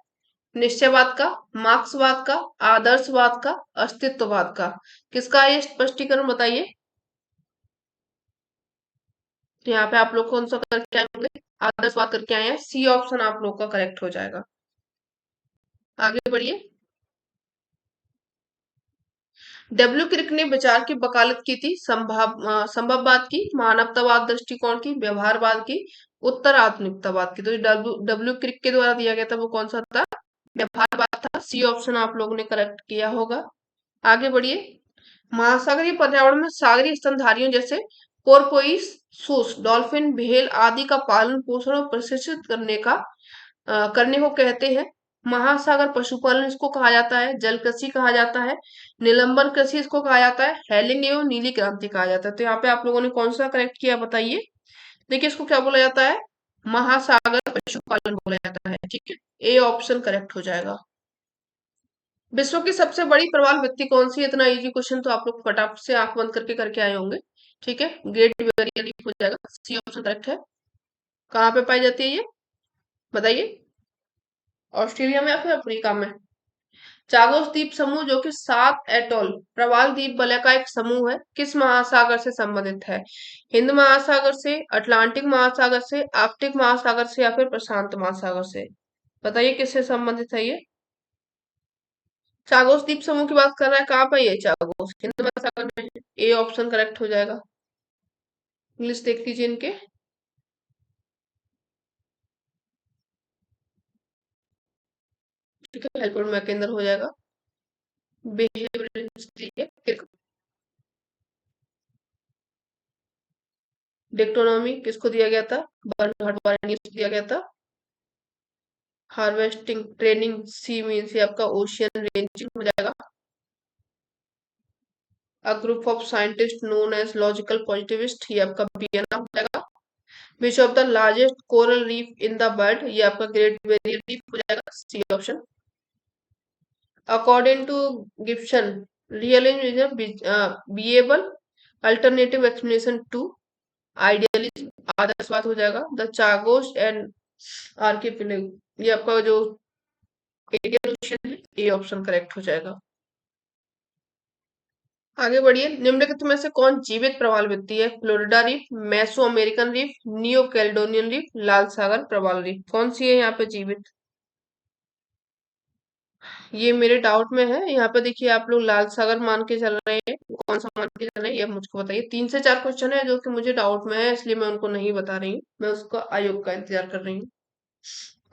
निश्चयवाद का, मार्क्सवाद का, आदर्शवाद का, अस्तित्ववाद का। किसका ये स्पष्टीकरण बताइए। तो यहाँ पे आप लोग कौन सा करके आए होंगे, आदर्शवाद करके आए हैं। सी ऑप्शन आप लोग का करेक्ट हो जाएगा। आगे बढ़िए। डब्ल्यू क्रिक ने विचार की वकालत की थी, संभववाद की, मानवतावाद दृष्टिकोण की, व्यवहारवाद की, उत्तर आधुनिकतावाद की। तो डब्ल्यू क्रिक के द्वारा दिया गया था वो कौन सा था, व्यवहारवाद था। सी ऑप्शन आप लोगों ने करेक्ट किया होगा। आगे बढ़िए। महासागरीय पर्यावरण में सागरीय स्तनधारियों जैसे पोर्पोइस, सूस, डॉल्फिन, व्हेल आदि का पालन पोषण और प्रशिक्षित करने को कहते हैं। महासागर पशुपालन इसको कहा जाता है, जल कृषि कहा जाता है, निलंबन कृषि इसको कहा जाता है, हेलिंग एवं नीली क्रांति कहा जाता है। तो यहाँ पे आप लोगों ने कौन सा करेक्ट किया बताइए। देखिए इसको क्या बोला जाता है, महासागर पशुपालन बोला जाता है। ठीक है, ए ऑप्शन करेक्ट हो जाएगा। विश्व की सबसे बड़ी प्रवाल भित्ति कौन सी है। इतना इजी क्वेश्चन तो आप लोग फटाफट से आंख बंद करके करके आए होंगे। ठीक है, ग्रेट बैरियर रीफ हो जाएगा। सी ऑप्शन करेक्ट है। कहाँ पे पाई जाती है ये बताइए, ऑस्ट्रेलिया में या फिर अफ्रीका में। चागोस द्वीप समूह जो कि 7 एटोल प्रवाल द्वीप वलय का एक समूह है, किस महासागर से संबंधित है। हिंद महासागर से, अटलांटिक महासागर से, आर्कटिक महासागर से या फिर प्रशांत महासागर से। बताइए किससे संबंधित है ये। चागोस द्वीप समूह की बात कर रहा है, कहाँ पर ये चागोस, हिंद महासागर में। ए ऑप्शन करेक्ट हो जाएगा। इंग्लिश देख लीजिए इनके। ठीक है, हेल्पर में के अंदर हो जाएगा। बिहेवियर, डिक्टोनॉमी किसको दिया गया था, बर्नहार्ड बारेनियस को दिया गया था। हार्वेस्टिंग ट्रेनिंग, सी मीन्स ये आपका ओशियन रेंजिंग हो जाएगा। A group of scientist known as logical positivist, ये आपका वियना हो जाएगा। Which of the largest coral reef in the world, ये आपका ग्रेट बैरियर रीफ हो जाएगा। C option. According to Gibson, realism is a viable alternative explanation to idealism, आदर्शवाद हो जाएगा। द चागोस एंड आर्किपेलागो, ये आपका जो इंडियन ओशियन है। ए ऑप्शन करेक्ट हो जाएगा। आगे बढ़िए। निम्नलिखित में से कौन जीवित प्रवाल भित्ति है। Florida reef, meso American reef, new Caledonian reef, लाल सागर प्रवाल रीफ। कौन सी है यहाँ पे जीवित। ये मेरे डाउट में है। यहाँ पे देखिए आप लोग लाल सागर मान के चल रहे हैं, कौन सा मान के चल रहे हैं ये मुझको बताइए। 3 से 4 क्वेश्चन है जो कि मुझे डाउट में है, इसलिए मैं उनको नहीं बता रही हूँ, मैं उसका आयोग का इंतजार कर रही हूँ।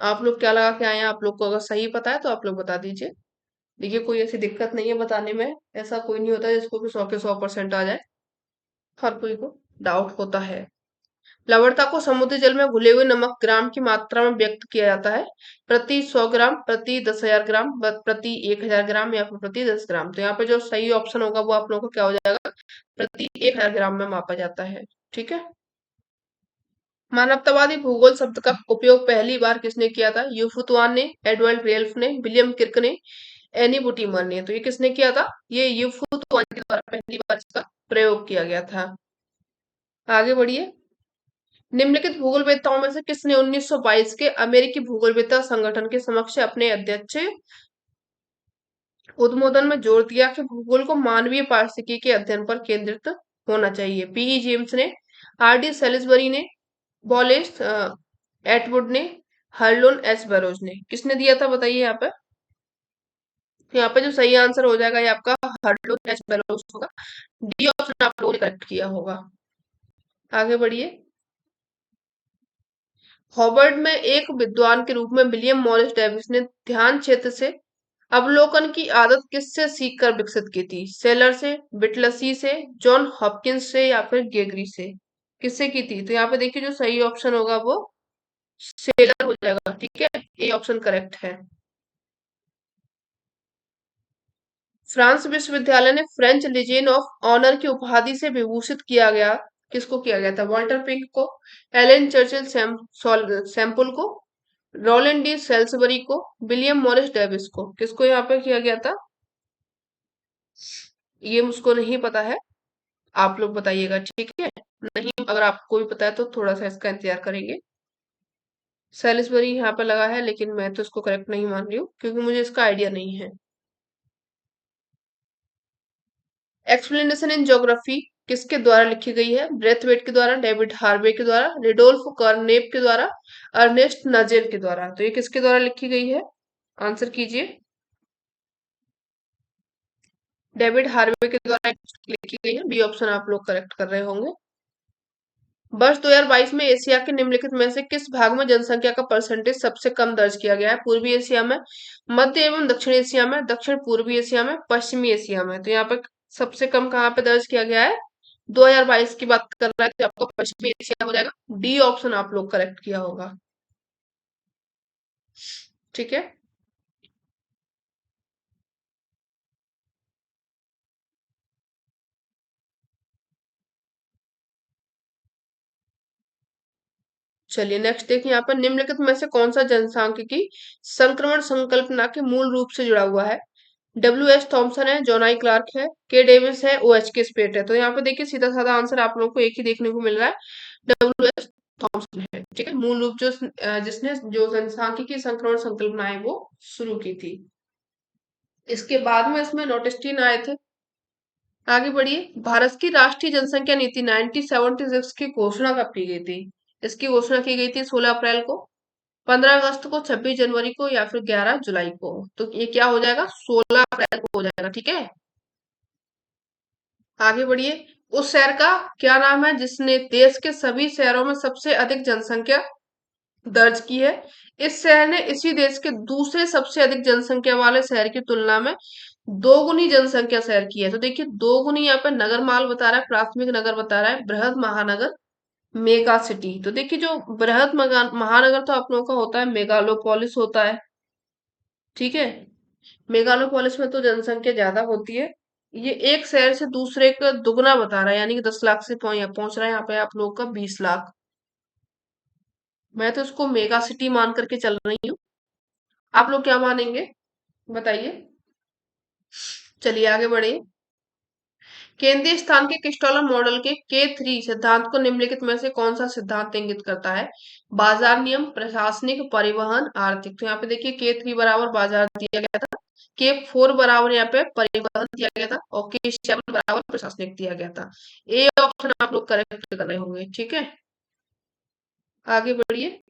आप लोग क्या लगा के आए हैं, आप लोग को अगर सही पता है तो आप लोग बता दीजिए। देखिए कोई ऐसी दिक्कत नहीं है बताने में, ऐसा कोई नहीं होता जिसको कि 100 के 100% आ जाए, हर कोई को डाउट होता है। लवणता को समुद्री जल में घुले हुए नमक ग्राम की मात्रा में व्यक्त किया जाता है, प्रति 100 ग्राम, प्रति 10,000 ग्राम, प्रति 1,000 ग्राम या फिर प्रति 10 ग्राम। तो यहाँ पे जो सही ऑप्शन होगा वो आप लोगों को क्या हो जाएगा, प्रति 1,000 ग्राम में मापा जाता है। ठीक है। मानवतावादी भूगोल शब्द का उपयोग पहली बार किसने किया था। यूफुतवान ने, एडवर्ड रेल्फ ने, विलियम किर्क ने, एनी बुटीमर ने। तो ये किसने किया था, ये यूफुतवान के द्वारा पहली बार इसका प्रयोग किया गया था। आगे बढ़िए। निम्नलिखित भूगोलवेत्ताओं में से किसने 1922 के अमेरिकी भूगोलवेत्ता संगठन के समक्ष अपने अध्यक्ष उद्बोधन में जोर दिया कि भूगोल को मानवीय पारिस्थितिकी के अध्ययन पर केंद्रित होना चाहिए। पीई जेम्स ने, आर डी सेलिसबरी ने, बॉलेस एटवुड ने, हर्लोन एस बरोज ने। किसने दिया था बताइए यहाँ पे। यहाँ पे जो सही आंसर हो जाएगा ये आपका हर्लोन एस बरोज होगा। डी ऑप्शन आप लोगों ने करेक्ट किया होगा। आगे बढ़िए। हॉवर्ड में एक विद्वान के रूप में विलियम मॉरिस डेविस ने ध्यान क्षेत्र से अवलोकन की आदत किससे सीखकर विकसित की थी। सेलर से, बिटलसी से, जॉन हॉपकिंस से या फिर गेगरी से। किससे की थी। तो यहाँ पे देखिए जो सही ऑप्शन होगा वो सेलर हो जाएगा। ठीक है, ये ऑप्शन करेक्ट है। फ्रांस विश्वविद्यालय ने फ्रेंच लीजियन ऑफ ऑनर की उपाधि से विभूषित किया गया, किसको किया गया था। वॉल्टर पिंक को, एलन चर्चिल सैम्पल को, रोलैंड डी सेल्सबरी को, विलियम मॉरिस डेविस को। किसको यहाँ पे किया गया था, ये मुझको नहीं पता है। आप लोग बताइएगा, ठीक है? नहीं, अगर आपको भी पता है तो थोड़ा सा इसका इंतजार करेंगे। सैलिसबरी यहाँ पे लगा है, लेकिन मैं तो इसको करेक्ट नहीं मान रही हूँ क्योंकि मुझे इसका आइडिया नहीं है। एक्सप्लेनेशन इन ज्योग्राफी किसके द्वारा लिखी गई है? ब्रेथवेट के द्वारा, डेविड हार्वे के द्वारा, रिडोल्फ कर्नेप के द्वारा, अर्नेस्ट नजेल के द्वारा। तो ये किसके द्वारा लिखी गई है? आंसर कीजिए। डेविड हार्वे के द्वारा लिखी गई है। बी ऑप्शन आप लोग करेक्ट कर रहे होंगे। वर्ष 2022 में एशिया के निम्नलिखित में से किस भाग में जनसंख्या का परसेंटेज सबसे कम दर्ज किया गया है? पूर्वी एशिया में, मध्य एवं दक्षिण एशिया में, दक्षिण पूर्वी एशिया में, पश्चिमी एशिया में। तो यहाँ पे सबसे कम कहाँ पे दर्ज किया गया है? 2022 की बात कर रहा है तो आपको पश्चिमी एशिया हो जाएगा। डी ऑप्शन आप लोग करेक्ट किया होगा। ठीक है, चलिए नेक्स्ट देखिए यहाँ पर निम्नलिखित में से कौन सा जनसांख्यिकी संक्रमण संकल्पना के मूल रूप से जुड़ा हुआ है? डब्ल्यू एच थॉमसन है, जॉन आई क्लार्क है, के डेविस है, ओ एच के स्पेट है। तो यहाँ पे देखिए सीधा साधा आंसर आप लोगों को एक ही देखने को मिल रहा है, डब्ल्यू एच थॉमसन है। ठीक है, मूल रूप जो जिसने जो जनसांख्यिकी संक्रमण संकल्पना है वो शुरू की थी। इसके बाद में इसमें नोटिस्टीन आए थे। आगे बढ़िए, भारत की राष्ट्रीय जनसंख्या नीति 1976 की घोषणा कब की गई थी? इसकी घोषणा की गई थी 16 अप्रैल को, 15 अगस्त को, 26 जनवरी को, या फिर 11 जुलाई को। तो ये क्या हो जाएगा? 16 अप्रैल को हो जाएगा। ठीक है, आगे बढ़िए। उस शहर का क्या नाम है जिसने देश के सभी शहरों में सबसे अधिक जनसंख्या दर्ज की है? इस शहर ने इसी देश के दूसरे सबसे अधिक जनसंख्या वाले शहर की तुलना में दोगुनी जनसंख्या शहर की है। तो देखिए दोगुनी यहाँ पे नगर माल बता रहा है, प्राथमिक नगर बता रहा है, बृहद महानगर, मेगा सिटी। तो देखिए जो बृहद महानगर तो आप लोगों का होता है मेगालोपोलिस होता है। ठीक है, मेगालोपोलिस में तो जनसंख्या ज्यादा होती है। ये एक शहर से दूसरे का दुगना बता रहा है, यानी कि 10 लाख से पहुंच रहा है यहाँ पे आप लोगों का 20 लाख। मैं तो इसको मेगा सिटी मान करके चल रही हूँ, आप लोग क्या मानेंगे बताइए। चलिए आगे बढ़े। केंद्रीय स्थान के क्रिस्टोलर मॉडल के K3 सिद्धांत को निम्नलिखित में से कौन सा सिद्धांत इंगित करता है? बाजार नियम, प्रशासनिक, परिवहन, आर्थिक। तो यहाँ पे देखिए K3 बराबर बाजार दिया गया था, K4 बराबर यहाँ पे परिवहन दिया गया था, और K7 बराबर प्रशासनिक दिया गया था। ए ऑप्शन आप लोग करेक्ट कर रहे होंगे। ठीक है, आगे बढ़िए।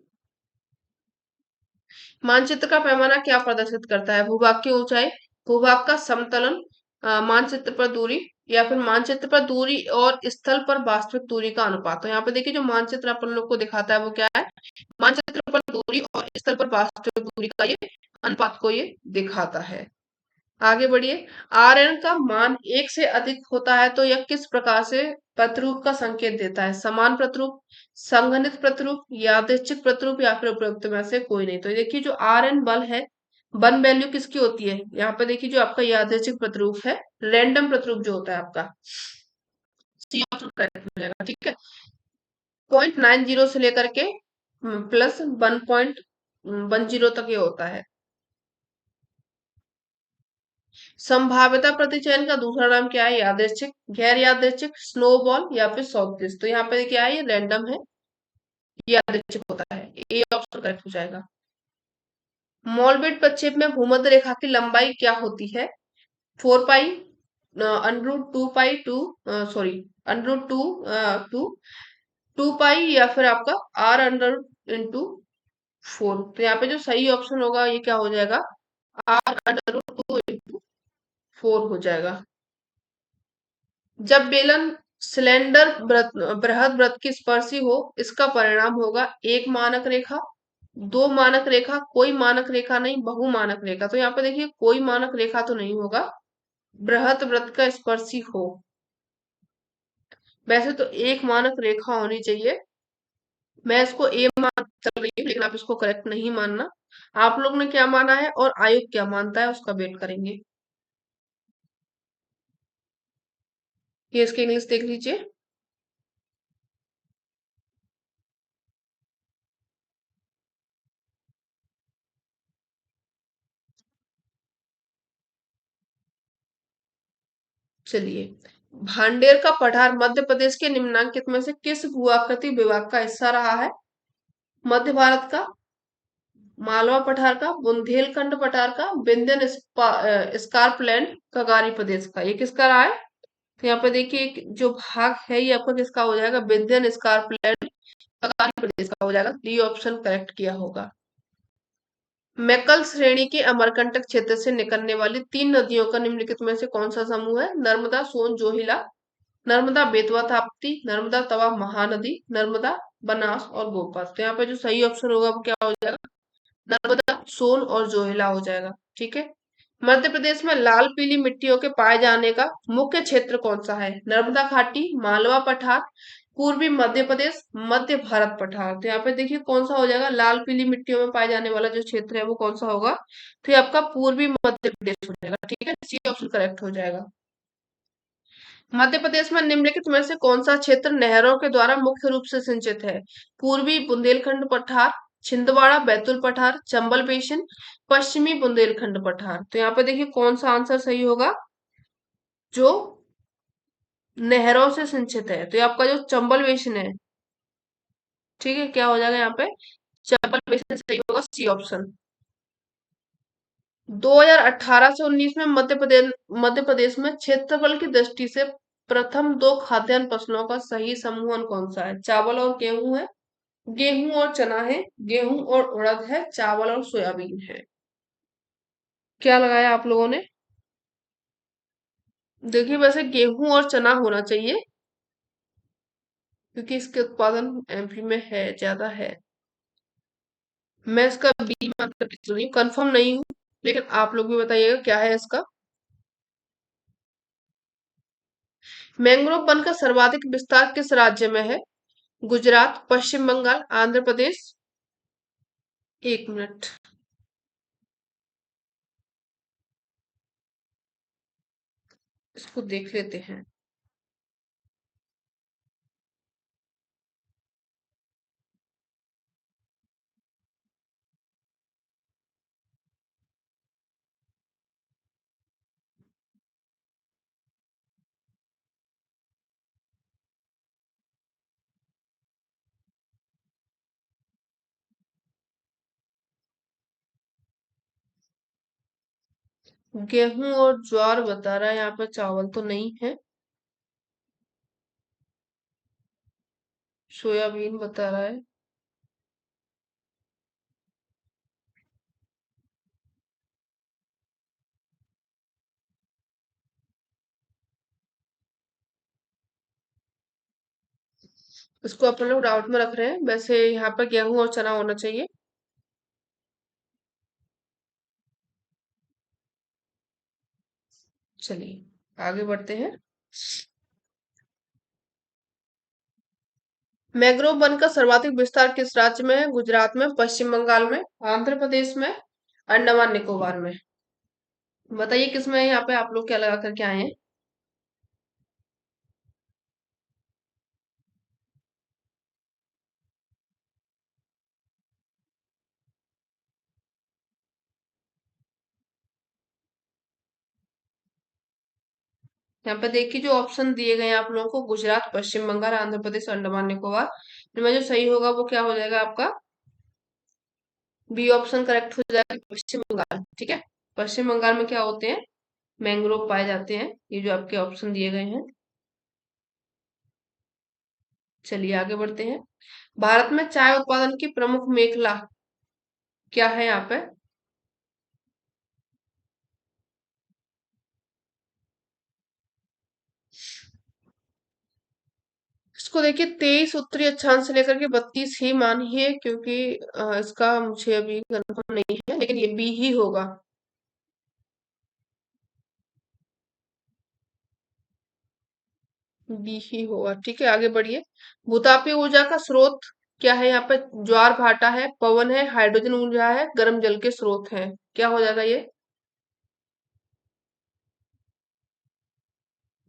मानचित्र का पैमाना क्या प्रदर्शित करता है? भूभाग की ऊंचाई, भूभाग का समतलन, मानचित्र पर दूरी, या फिर मानचित्र पर दूरी और स्थल पर वास्तविक दूरी का अनुपात। तो यहाँ पे देखिए जो मानचित्र अपन लोग को दिखाता है वो क्या है? मानचित्र पर दूरी और स्थल पर वास्तविक दूरी का ये अनुपात को ये दिखाता है। आगे बढ़िए। Rn का मान 1 से अधिक होता है तो यह किस प्रकार से प्रतिरूप का संकेत देता है? समान प्रतिरूप, संघनित प्रतिरूप, यादृच्छिक प्रतिरूप, या फिर उपयुक्त में से कोई नहीं। तो ये देखिए जो Rn बल है, बल वैल्यू किसकी होती है? यहाँ पे देखिए जो आपका यादृच्छिक प्रतिरूप है, रैंडम प्रतिरूप जो होता है आपका, सी ऑप्शन करेक्ट हो जाएगा। ठीक है, 0.90 से लेकर के प्लस 1.10 तक ये होता है। संभाव्यता प्रतिचयन का दूसरा नाम क्या है? यादृच्छिक, गैर यादृच्छिक, स्नोबॉल, या फिर सॉल्टिस। तो यहाँ पे क्या है? ये रैंडम है, यादृच्छिक होता है। ए ऑप्शन करेक्ट हो जाएगा। मॉलबेट प्रक्षेप में भूमध्य रेखा की लंबाई क्या होती है? 4 पाई, अंडर रूट 2 2 पाई, या फिर आपका R अंडर रूट इंटू 4। तो यहाँ पे जो सही ऑप्शन होगा ये क्या हो जाएगा? R अंडर रूट 2 इंटू 4 हो जाएगा। जब बेलन सिलेंडर बृहद वृत्त की स्पर्शी हो, इसका परिणाम होगा एक मानक रेखा, दो मानक रेखा, कोई मानक रेखा नहीं, बहु मानक रेखा। तो यहाँ पे देखिए कोई मानक रेखा तो नहीं होगा, बृहद वृत्त का स्पर्शी हो। वैसे तो एक मानक रेखा होनी चाहिए। मैं इसको ए मान चल रही हूँ, लेकिन आप इसको करेक्ट नहीं मानना। आप लोग ने क्या माना है और आयोग क्या मानता है उसका वेट करेंगे। ये इसके इंग्लिश देख लीजिए। चलिए, भांडेर का पठार मध्य प्रदेश के निम्नलिखित में से किस भूआकृति विभाग का हिस्सा रहा है? मध्य भारत का, मालवा पठार का, बुंदेलखंड पठार का, विंध्यन स्कार्पलैंड का, गारी प्रदेश का। ये किसका रहा है? तो यहाँ पे देखिए जो भाग है ये आपका किसका हो जाएगा? विंध्यन स्कार्पलैंड का, गारी प्रदेश का हो जाएगा। डी ऑप्शन करेक्ट किया होगा। मैकल श्रेणी के अमरकंटक क्षेत्र से निकलने वाली तीन नदियों का निम्नलिखित में से कौन सा समूह है? नर्मदा, सोन, जोहिला, नर्मदा, बेतवा, ताप्ती, नर्मदा, तवा, महानदी, नर्मदा, बनास और गोपा। तो यहाँ पे जो सही ऑप्शन होगा वो क्या हो जाएगा? नर्मदा, सोन और जोहिला हो जाएगा। ठीक है। मध्य प्रदेश में लाल पीली मिट्टियों के पाए जाने का मुख्य क्षेत्र कौन सा है? नर्मदा घाटी, मालवा पठार, पूर्वी मध्य प्रदेश, मध्य भारत पठार। तो यहाँ पे देखिए कौन सा हो जाएगा? लाल पीली मिट्टियों में पाए जाने वाला जो क्षेत्र है वो कौन सा होगा? तो ये आपका पूर्वी मध्य प्रदेश हो जाएगा। ठीक है, सी ऑप्शन करेक्ट हो जाएगा। मध्य प्रदेश में निम्नलिखित में से कौन सा क्षेत्र नहरों के द्वारा मुख्य रूप से सिंचित है? पूर्वी बुंदेलखंड पठार, छिंदवाड़ा बैतूल पठार, चंबल बेसिन, पश्चिमी बुंदेलखंड पठार। तो यहाँ पे देखिए कौन सा आंसर सही होगा? जो नहरों से सिंचित है, तो ये आपका जो चंबल बेसिन है। ठीक है, क्या हो जाएगा यहाँ पे? चंबल बेसिन सही होगा, सी ऑप्शन। 2018 से 19 में मध्य प्रदेश में क्षेत्रफल की दृष्टि से प्रथम दो खाद्यान्न फसलों का सही समूहन कौन सा है? चावल और गेहूं है, गेहूं और चना है, गेहूं और उड़द है, चावल और सोयाबीन है। क्या लगाया आप लोगों ने? देखिए वैसे गेहूं और चना होना चाहिए क्योंकि इसके उत्पादन एमपी में है, ज्यादा है। मैं इसका बी मान कर चल रही हूँ, कंफर्म नहीं हूँ, लेकिन आप लोग भी बताइएगा क्या है इसका। मैंग्रोव वन का सर्वाधिक विस्तार किस राज्य में है? गुजरात, पश्चिम बंगाल, आंध्र प्रदेश। एक मिनट, इसको देख लेते हैं। गेहूं और ज्वार बता रहा है, यहाँ पे चावल तो नहीं है। सोयाबीन बता रहा है। इसको अपन लोग डाउट में रख रहे हैं, वैसे यहाँ पर गेहूं और चना होना चाहिए। चलिए आगे बढ़ते हैं। मैंग्रोव वन का सर्वाधिक विस्तार किस राज्य में है? गुजरात में, पश्चिम बंगाल में, आंध्र प्रदेश में, अंडमान निकोबार में। बताइए किसमें है? यहाँ पे आप लोग क्या लगा करके आए हैं? यहाँ पे देखिए जो ऑप्शन दिए गए हैं आप लोगों को, गुजरात, पश्चिम बंगाल, आंध्र प्रदेश, अंडमान निकोबार, इनमें जो सही होगा वो क्या हो जाएगा आपका? बी ऑप्शन करेक्ट हो जाएगा, पश्चिम बंगाल। ठीक है, पश्चिम बंगाल में क्या होते हैं? मैंग्रोव पाए जाते हैं, ये जो आपके ऑप्शन दिए गए हैं। चलिए आगे बढ़ते हैं। भारत में चाय उत्पादन की प्रमुख मेखला क्या है यहाँ पे? इसको देखिए 23 उत्तरी अक्षांश से लेकर के 32 ही मानिए, क्योंकि इसका मुझे अभी कंफर्म नहीं है, लेकिन ये बी ही होगा। बी ही होगा। ठीक है, आगे बढ़िए। भूतापीय ऊर्जा का स्रोत क्या है यहाँ पे? ज्वार भाटा है, पवन है, हाइड्रोजन ऊर्जा है, गर्म जल के स्रोत हैं। क्या हो जाएगा ये?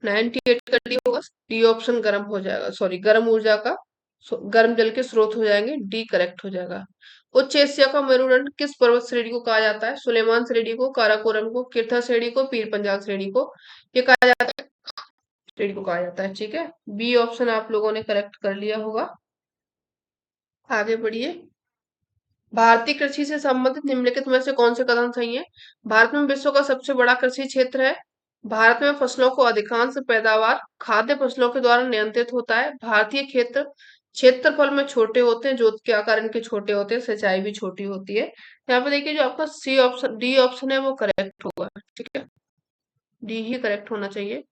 98 का डी होगा। डी ऑप्शन गर्म हो जाएगा, सॉरी गर्म ऊर्जा का, गर्म जल के स्रोत हो जाएंगे, डी करेक्ट हो जाएगा। उच्च एशिया का मेरुदंड किस पर्वत श्रेणी को कहा जाता है? सुलेमान श्रेणी को, काराकोरम को, किरथा श्रेणी को, पीर पंजाल श्रेणी को। ये कहा जाता है ट्रेड को कहा जाता है। ठीक है, बी ऑप्शन आप लोगों ने करेक्ट कर लिया होगा। आगे बढ़िए। भारतीय कृषि से संबंधित निम्नलिखित में से कौन से कथन सही है? भारत में विश्व का सबसे बड़ा कृषि क्षेत्र है। भारत में फसलों को अधिकांश पैदावार खाद्य फसलों के द्वारा नियंत्रित होता है। भारतीय क्षेत्र क्षेत्रफल में छोटे होते हैं, जोत के आकार इनके छोटे होते हैं, सिंचाई भी छोटी होती है। यहाँ पे देखिए, जो आपका सी ऑप्शन डी ऑप्शन है वो करेक्ट होगा। ठीक है, डी ही करेक्ट होना चाहिए।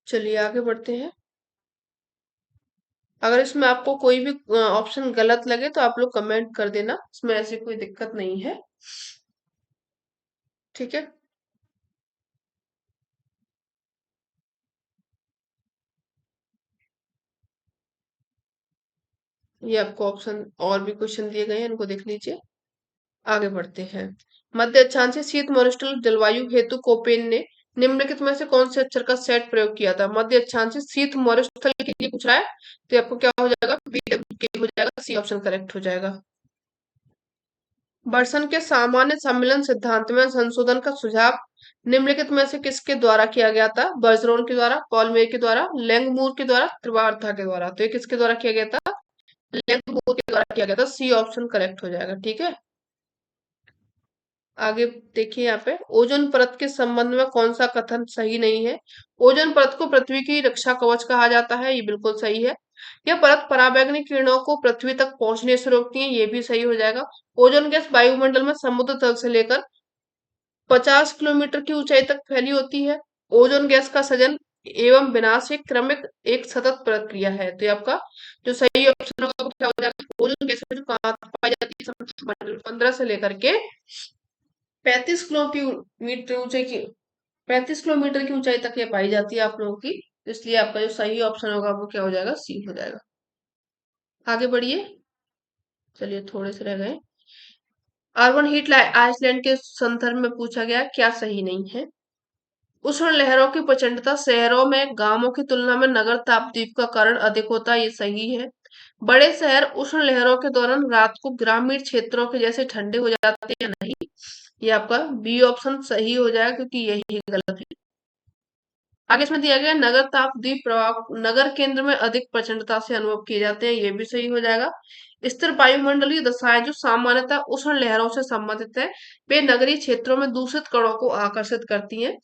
चलिए आगे बढ़ते हैं। अगर इसमें आपको कोई भी ऑप्शन गलत लगे तो आप लोग कमेंट कर देना, इसमें ऐसी कोई दिक्कत नहीं है। ठीक है, ये आपको ऑप्शन और भी क्वेश्चन दिए गए हैं, इनको देख लीजिए। आगे बढ़ते हैं। मध्य अक्षांशीय शीत मरुस्थल जलवायु हेतु कोपेन ने निम्नलिखित में से कौन से अक्षर का सेट प्रयोग किया था? मध्य अक्षांशीय शीत मरुस्थल के लिए पूछा है, तो आपको क्या हो जाएगा? BWK हो जाएगा, सी ऑप्शन करेक्ट हो जाएगा। बर्सन के सामान्य सम्मिलन सिद्धांत में संशोधन का सुझाव निम्नलिखित में से किसके द्वारा किया गया था? बर्जरॉन के द्वारा, पॉलमे के द्वारा, लैंगमूर के द्वारा, त्रिवार्था के द्वारा। तो ये किसके द्वारा किया गया था? लैंगमूर के द्वारा किया गया था, सी ऑप्शन करेक्ट हो जाएगा। ठीक है, आगे देखिए। यहाँ पे ओजोन परत के संबंध में कौन सा कथन सही नहीं है? ओजोन परत को पृथ्वी की रक्षा कवच कहा जाता है, ये बिल्कुल सही है। यह परत पराबैंगनी किरणों को पृथ्वी तक पहुंचने से रोकती है, ये भी सही हो जाएगा। ओजोन गैस वायुमंडल में समुद्र तल से लेकर 50 किलोमीटर की ऊंचाई तक फैली होती है। ओजोन गैस का सृजन एवं विनाश एक क्रमिक एक सतत प्रक्रिया है। तो ये आपका जो सही ऑप्शन होगा वो क्या हो जाएगा? ओजोन गैस जो कहाँ पाई जाती है? समुद्र मंडल 15 से लेकर के 35 किलोमीटर ऊंचाई की 35 किलोमीटर की ऊंचाई तक ये पाई जाती है आप लोगों की। इसलिए आपका जो सही ऑप्शन होगा वो क्या हो जाएगा? सी हो जाएगा। आगे बढ़िए। चलिए थोड़े से रह गए। अर्बन हीट आइसलैंड के संदर्भ में पूछा गया, क्या सही नहीं है? उष्ण लहरों की प्रचंडता शहरों में गांवों की तुलना में नगर तापदीप का कारण अधिक होता है, ये सही है। बड़े शहर उष्ण लहरों के दौरान रात को ग्रामीण क्षेत्रों के जैसे ठंडे हो जाते हैं या नहीं? ये आपका बी ऑप्शन सही हो जाएगा, क्योंकि यही गलत है। आगे इसमें दिया गया नगर तापदीप प्रभाव नगर केंद्र में अधिक प्रचंडता से अनुभव किए जाते हैं, ये भी सही हो जाएगा। स्थिर वायुमंडलीय दशाएं जो सामान्यतः उष्ण लहरों से संबंधित है, वे नगरीय क्षेत्रों में दूषित कणों को आकर्षित करती हैं,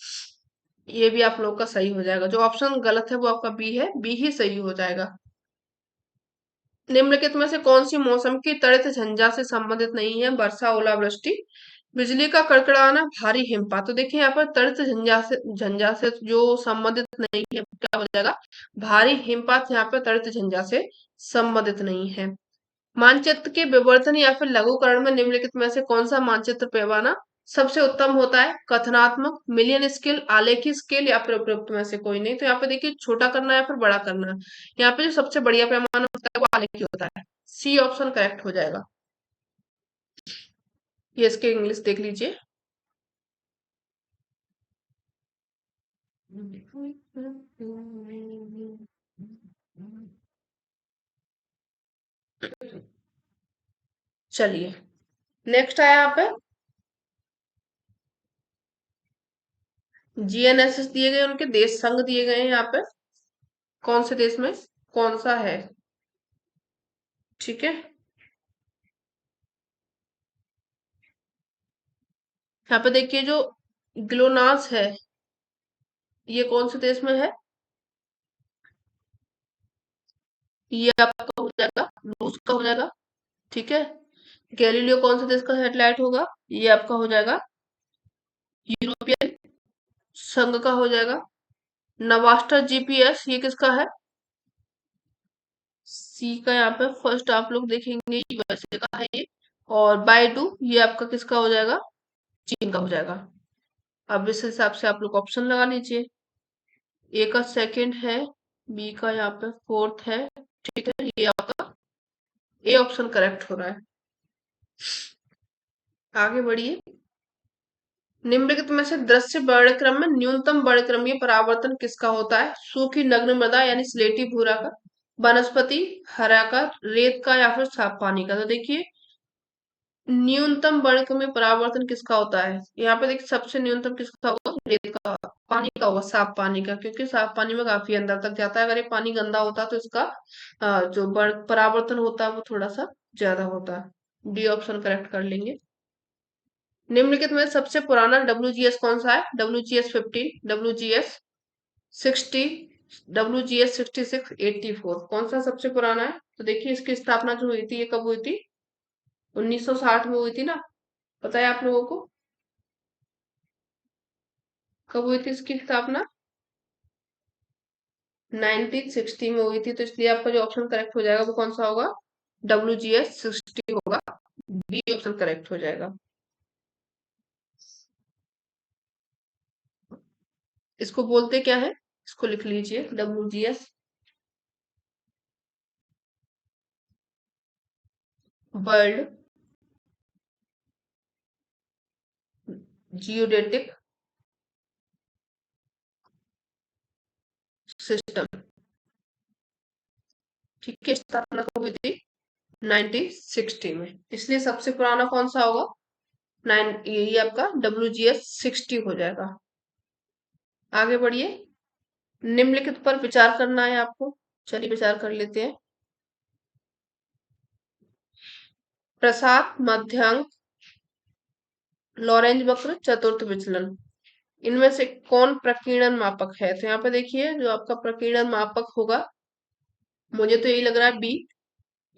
ये भी आप लोग का सही हो जाएगा। जो ऑप्शन गलत है वो आपका बी है, बी ही सही हो जाएगा। निम्नलिखित में से कौन सी मौसम की तड़ित झंझा से संबंधित नहीं है? वर्षा, ओलावृष्टि, बिजली का कड़कड़ाना, भारी हिमपात। तो देखिए यहाँ पर तड़ित झंझा से जो संबंधित नहीं है क्या हो जाएगा? भारी हिमपात यहाँ पे तड़ित झंझा से संबंधित नहीं है। मानचित्र के विवर्तन या फिर लघुकरण में निम्नलिखित में से कौन सा मानचित्र पैमाना सबसे उत्तम होता है? कथनात्मक, मिलियन स्केल, आलेखी स्केल या फिर उपरोक्त में से कोई नहीं। तो यहाँ पे देखिए, छोटा करना है या फिर बड़ा करना है। यहाँ पे जो सबसे बढ़िया पैमाना होता है वो आलेखी होता है, सी ऑप्शन करेक्ट हो जाएगा। ये इसके इंग्लिश देख लीजिए। चलिए नेक्स्ट आया यहाँ पे जीएनएसएस दिए गए, उनके देश संघ दिए गए हैं यहाँ पे, कौन से देश में कौन सा है। ठीक है, यहाँ पे देखिए जो ग्लोनास है, ये कौन से देश में है? ये आपका हो जाएगा रूस का हो जाएगा। ठीक है, गैलीलियो कौन से देश का सैटेलाइट होगा? ये आपका हो जाएगा यूरोपियन संघ का हो जाएगा। नवास्टर जीपीएस ये किसका है? सी का यहाँ पे फर्स्ट आप लोग देखेंगे यूएसए का है ये। और बाइडू ये आपका किसका हो जाएगा? चीन का हो जाएगा। अब इस हिसाब से आप लोग ऑप्शन लगा लीजिए। ए का सेकंड है, बी का यहाँ पे फोर्थ है। ठीक है, ये आपका ए ऑप्शन करेक्ट हो रहा है। आगे बढ़िए। निम्नलिखित में से दृश्य वर्णक्रम में न्यूनतम वर्णक्रमीय परावर्तन किसका होता है? सूखी नग्न मृदा यानी स्लेटी भूरा का, वनस्पति, हरा का, रेत का या फिर साफ पानी का। तो देखिए न्यूनतम वर्ग में परावर्तन किसका होता है? यहाँ पे देखिए सबसे न्यूनतम किसका होगा? रेत का, पानी का होगा, साफ पानी का, क्योंकि साफ पानी में काफी अंदर तक जाता है। अगर ये पानी गंदा होता तो इसका जो वर्ग परावर्तन होता है वो थोड़ा सा ज्यादा होता है। डी ऑप्शन करेक्ट कर लेंगे। निम्नलिखित में सबसे पुराना WGS कौन सा है? WGS 15, WGS 60, WGS 66, 84, कौन सा सबसे पुराना है? तो देखिए इसकी स्थापना जो हुई थी ये कब हुई थी? 1960 में हुई थी ना, पता है आप लोगों को? कब हुई थी इसकी स्थापना? 1960 में हुई थी, तो इसलिए आपका जो ऑप्शन करेक्ट हो जाएगा वो कौन सा होगा? WGS 60 होगा। बी ऑप्शन करेक्ट हो जाएगा। इसको बोलते क्या है? इसको लिख लीजिए, वर्ल्ड जियोडेटिक सिस्टम। ठीक है, स्थापना कब हुई थी? 1960 में। इसलिए सबसे पुराना कौन सा होगा? ये आपका WGS 60 हो जाएगा। आगे बढ़िए। निम्नलिखित पर विचार करना है आपको। चलिए विचार कर लेते हैं। प्रसात, मध्यांक, लॉरेंज वक्र, चतुर्थ विचलन, इनमें से कौन प्रकीर्णन मापक है? तो यहाँ पे देखिए जो आपका प्रकीर्णन मापक होगा, मुझे तो यही लग रहा है बी,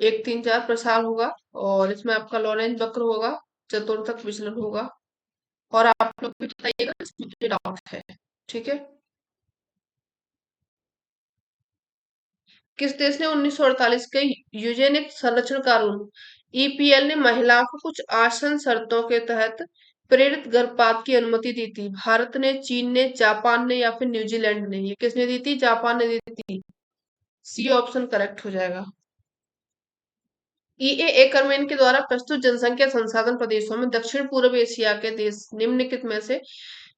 1, 3, 4 प्रसार होगा, और इसमें आपका लॉरेंज वक्र होगा, चतुर्थक विचलन होगा। और आप लोग भी बताइएगा इसमें मुझे डाउट है। ठीक है। किस देश ने 1948 के यूजेनिक संरक्षण कानून EPL ने महिलाओं को कुछ आसन शर्तों के तहत प्रेरित गर्भपात की अनुमति दी थी? भारत ने, चीन ने, जापान ने, या फिर न्यूजीलैंड ने? ये किसने दी थी? जापान ने दी थी। सी ऑप्शन करेक्ट हो जाएगा। EAA के द्वारा प्रस्तुत जनसंख्या संसाधन प्रदेशों में दक्षिण पूर्व एशिया के देश निम्नलिखित में से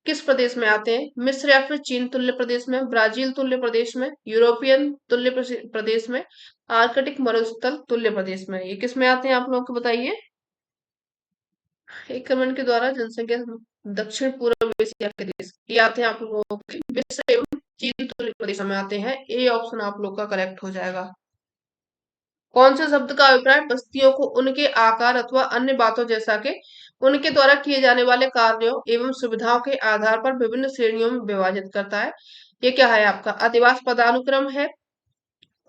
किस प्रदेश में आते हैं? मिस्र या फिर चीन तुल्य प्रदेश में, ब्राजील तुल्य प्रदेश में, यूरोपियन तुल्य प्रदेश में, आर्कटिक मरुस्थल तुल्य प्रदेश में? ये किस में आते हैं आप लोगों को बताइए? एकरमन के द्वारा जनसंख्या दक्षिण पूर्व एशिया के देश ये आते हैं आप लोगों के मिस्र एवं चीन तुल्य प्रदेशों में आते हैं। ए ऑप्शन आप लोग का करेक्ट हो जाएगा। कौन से शब्द का अभिप्राय बस्तियों को उनके आकार अथवा अन्य बातों जैसा के उनके द्वारा किए जाने वाले कार्यों एवं सुविधाओं के आधार पर विभिन्न श्रेणियों में विभाजित करता है? ये क्या है आपका? अधिवास पदानुक्रम है,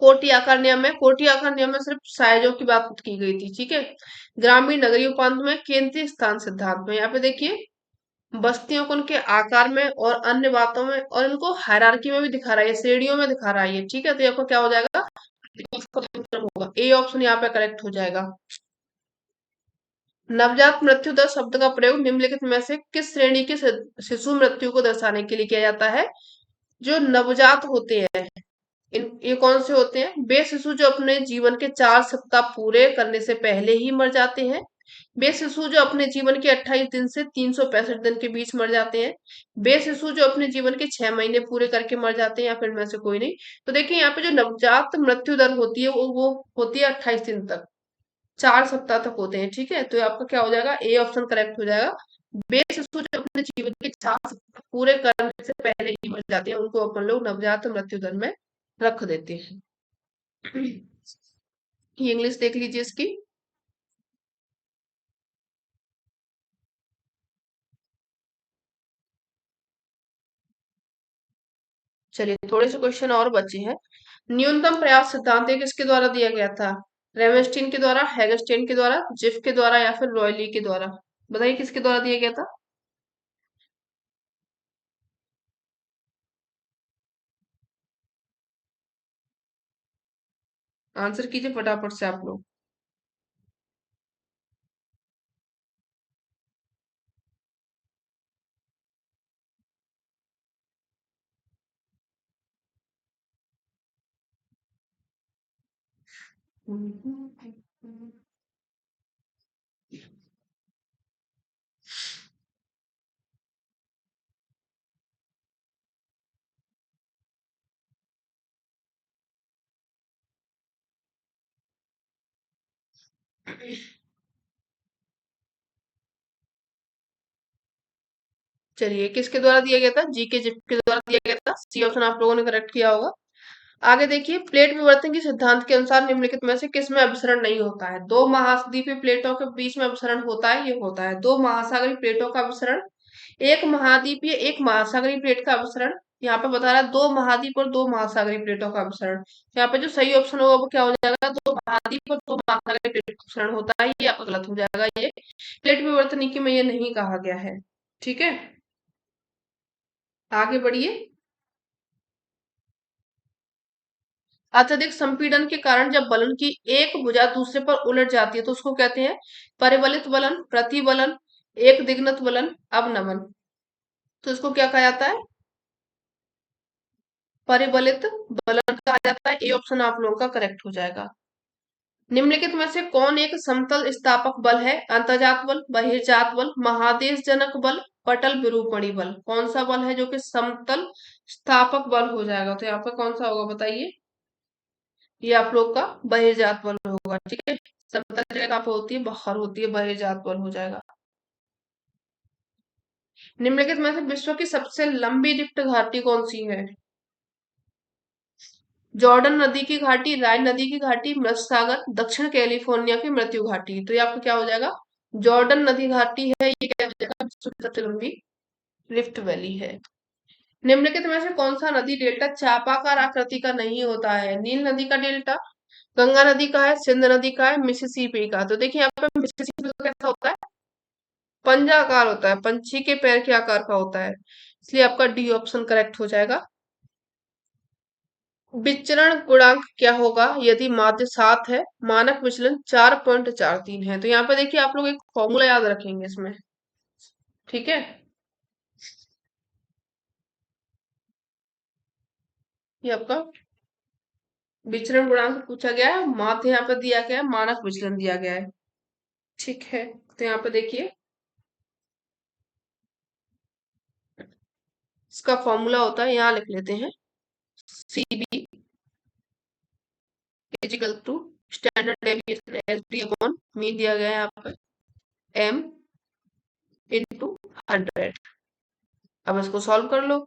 कोटि आकार नियम है। कोटि आकार नियम में सिर्फ साइजों की बात की गई थी। ठीक है। ग्रामीण नगरीय उपांत में, केंद्रीय स्थान सिद्धांत में। यहाँ पे देखिए बस्तियों को उनके आकार में और अन्य बातों में और इनको हायरार्की में भी दिखा रहा है, श्रेणियों में दिखा रहा है ये। ठीक है, तो ये आपका क्या हो जाएगा? इसका उत्तर होगा ए ऑप्शन यहाँ पे करेक्ट हो जाएगा। नवजात मृत्यु दर शब्द का प्रयोग निम्नलिखित में से किस श्रेणी के शिशु मृत्यु को दर्शाने के लिए किया जाता है? जो नवजात होते हैं, ये कौन से होते हैं? वे शिशु जो अपने जीवन के 4 सप्ताह पूरे करने से पहले ही मर जाते हैं, वे शिशु जो अपने जीवन के 28 दिन से 365 दिन के बीच मर जाते हैं, वे शिशु जो अपने जीवन के 6 महीने पूरे करके मर जाते हैं, या फिर में से कोई नहीं। तो देखिए यहाँ पे जो नवजात मृत्यु दर होती है वो होती है 28 दिन तक, 4 सप्ताह तक होते हैं। ठीक है, तो ये आपका क्या हो जाएगा? ए ऑप्शन करेक्ट हो जाएगा। वे शिशु जो अपने जीवन के 4 सप्ताह पूरे करने से पहले ही मर जाते हैं उनको अपन लोग नवजात मृत्यु दर में रख देते हैं। ये इंग्लिश देख लीजिए इसकी। चलिए थोड़े से क्वेश्चन और बचे हैं। न्यूनतम प्रयास सिद्धांत ये किसके द्वारा दिया गया था? रेवेस्टीन के द्वारा, हैगस्टीन के द्वारा, जिफ के द्वारा, या फिर रॉयली के द्वारा? बताइए किसके द्वारा दिया गया था? आंसर कीजिए फटाफट से आप लोग। चलिए, किसके द्वारा दिया गया था? जीके जिप के द्वारा दिया गया था। सी ऑप्शन आप लोगों ने करेक्ट किया होगा। आगे देखिए, प्लेट विवर्तन के सिद्धांत के अनुसार निम्नलिखित में से किसमें अभिसरण नहीं होता है? दो महाद्वीपीय प्लेटों के बीच में अभिसरण होता है, ये होता है। दो महासागरीय प्लेटों का अभिसरण, एक महाद्वीपीय एक महासागरीय प्लेट का अभिसरण। यहाँ पे बता रहा है दो महाद्वीप और दो महासागरीय प्लेटों का अभिसरण। यहाँ पे जो सही ऑप्शन होगा वो क्या हो जाएगा? दो महाद्वीप और दो महासागरीय प्लेट का अभिसरण होता है, ये आपका गलत हो जाएगा। ये प्लेट विवर्तनिकी में ये नहीं कहा गया है। ठीक है, आगे बढ़िए। अत्यधिक संपीड़न के कारण जब बलन की एक भुजा दूसरे पर उलट जाती है तो उसको कहते हैं परिवलित बलन, प्रतिबलन, एक दिग्नत बलन, अवनमन। तो इसको क्या कहा जाता है? परिवलित बलन कहा जाता है। ए ऑप्शन आप लोगों का करेक्ट हो जाएगा। निम्नलिखित में से कौन एक समतल स्थापक बल है? अंतर्जात बल, बहिर्जात बल, महादेशजनक बल, पटल विरूपणी बल। कौन सा बल है जो कि समतल स्थापक बल हो जाएगा? तो यहाँ पे कौन सा होगा बताइए? ये आप लोग का बहिर्जात बल होगा। ठीक है, समतल जगह कहाँ पे होती है? बाहर होती है, बहिर्जात बल हो जाएगा। निम्नलिखित में से विश्व की सबसे लंबी रिफ्ट घाटी कौन सी है? जॉर्डन नदी की घाटी, राइन नदी की घाटी, मृत सागर, दक्षिण कैलिफोर्निया की मृत्यु घाटी। तो ये आपका क्या हो जाएगा? जॉर्डन नदी घाटी है, ये क्या हो जाएगा? विश्व की सबसे लंबी रिफ्ट वैली है। निम्नलिखित में से कौन सा नदी डेल्टा चापाकार आकृति का नहीं होता है? नील नदी का डेल्टा, गंगा नदी का है, सिंध नदी का है, मिसिसिपी का। तो देखिए यहाँ पे मिसिसिपी का कैसा होता है? पंजाकार होता है, पंछी के पैर के आकार का होता है, इसलिए आपका डी ऑप्शन करेक्ट हो जाएगा। विचरण गुणांक क्या होगा यदि माध्य 7 है, मानक विचलन 4.43 है? तो यहाँ पे देखिए आप लोग एक फॉर्मूला याद रखेंगे इसमें। ठीक है, ये आपका विचरण गुणांक पूछा गया है, माध्य यहाँ पे दिया गया है, मानक विचलन दिया गया है। ठीक है, तो यहाँ पे देखिए इसका फॉर्मूला होता है, यहाँ लिख लेते हैं। CB is equal to standard deviation SD upon mean दिया गया है यहाँ पर M इंटू 100। अब इसको सॉल्व कर लो।